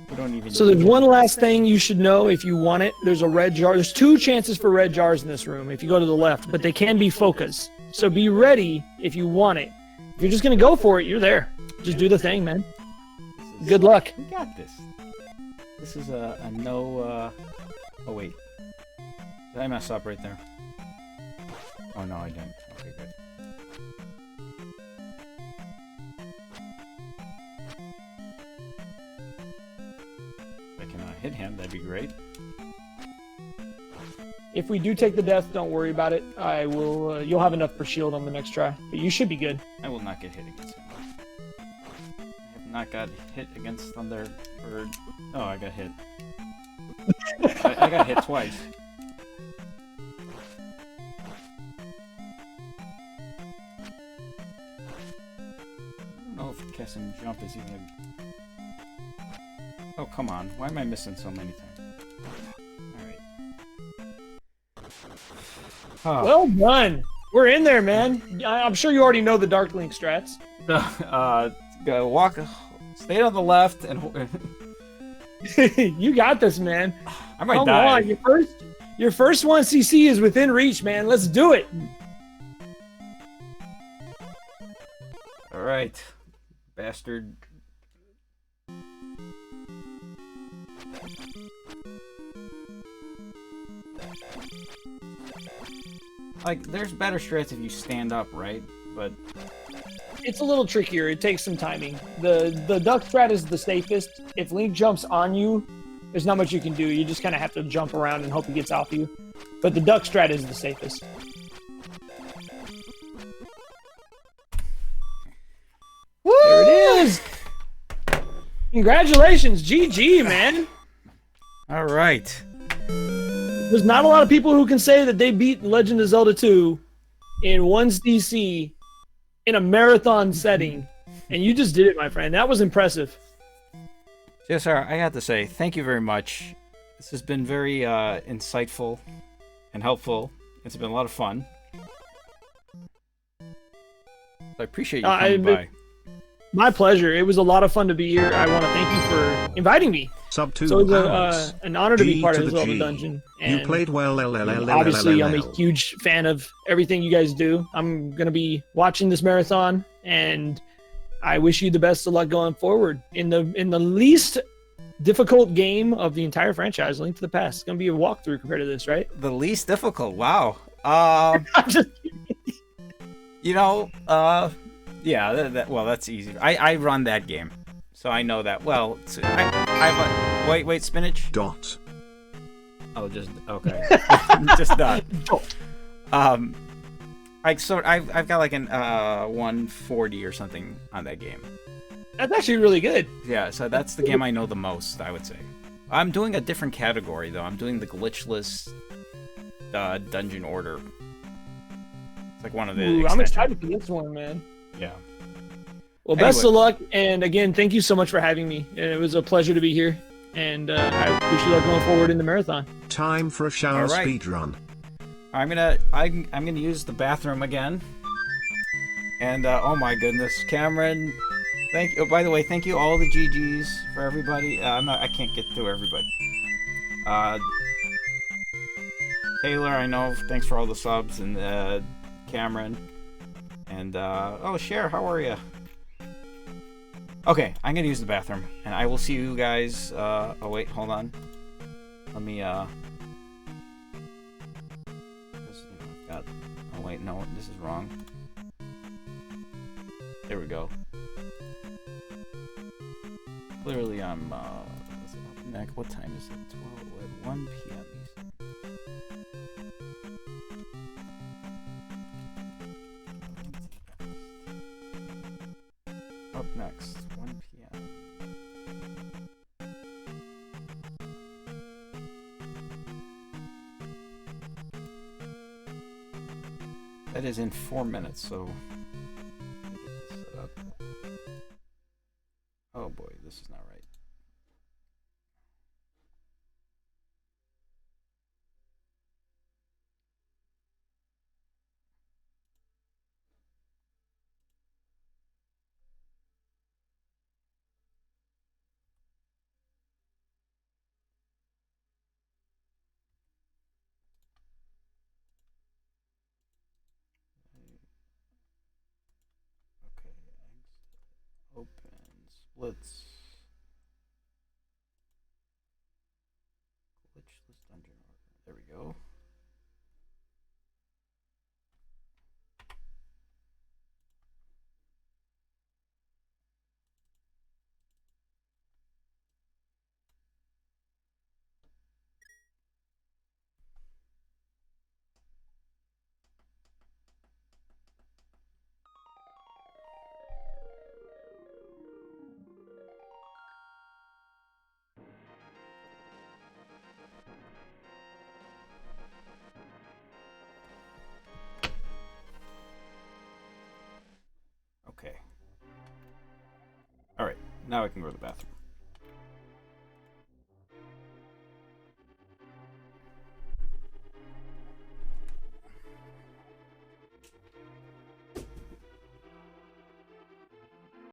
We don't even. So there's one last thing you should know if you want it. There's a red jar. There's 2 chances for red jars in this room if you go to the left, but they can be Focas. So be ready if you want it. If you're just gonna go for it, you're there. Just do the thing, man. Good luck. We got this. This is a no. Oh wait. Did I mess up right there? Oh no, I didn't. Okay, good. If I can hit him, that'd be great. If we do take the death, don't worry about it. I will. You'll have enough for shield on the next try, but you should be good. I will not get hit against him. I have not got hit against Thunderbird. Oh, I got hit. I got hit twice. I don't know if casting jump is even a... Oh, come on. Why am I missing so many things? Alright. Oh. Well done. We're in there, man. I'm sure you already know the Dark Link strats. Go walk... Stay on the left and... You got this, man. I might die. Come on, your first 1cc is within reach, man. Let's do it. All right, bastard. Like, there's better strats if you stand up, right? But it's a little trickier. It takes some timing. The duck strat is the safest. If Link jumps on you, there's not much you can do. You just kind of have to jump around and hope he gets off you. But the duck strat is the safest. Woo! There it is. Congratulations, GG, man. all right. There's not a lot of people who can say that they beat Legend of Zelda 2 in 1cc in a marathon setting, and you just did it, my friend. That was impressive. JSR, I got to say, thank you very much. This has been very insightful and helpful. It's been a lot of fun. I appreciate you coming by. My pleasure. It was a lot of fun to be here. I want to thank you for inviting me. Sub 2 So it was an honor to be part of to this the Zelda G. dungeon. You And played well. obviously, I'm a huge fan of everything you guys do. I'm going to be watching this marathon, and I wish you the best of luck going forward. In the least difficult game of the entire franchise, Link to the Past. It's going to be a walkthrough compared to this, right? The least difficult. Wow. I'm just kidding. You know, yeah, well, that's easy. I run that game, so I know that. Well, wait, spinach? Dot. Oh, just, okay. Just dot. Um, I've got like an 140 or something on that game. That's actually really good. Yeah, so that's the game I know the most, I would say. I'm doing a different category though. I'm doing the glitchless dungeon order. It's like one of the. Ooh, I'm excited for this one, man. Yeah. Well, best of luck, and again, thank you so much for having me. It was a pleasure to be here, and I wish you luck going forward in the marathon. Time for a shower speed run. I'm gonna use the bathroom again. And oh my goodness, Cameron, thank you. Oh, by the way, thank you all the GGs for everybody. I can't get through everybody. Taylor, I know. Thanks for all the subs, and Cameron, and oh, Cher, how are you? Okay, I'm gonna use the bathroom, and I will see you guys. Oh wait, hold on. Let me oh wait, no, this is wrong. There we go. Clearly, I'm what time is it? 1 p.m. Eastern. Up next, 1 p.m. That is in 4 minutes, so let me get this set up. Oh boy, this is not right. Okay, exit, open, splits, glitchless dungeon order. There we go. Okay. Alright, now I can go to the bathroom.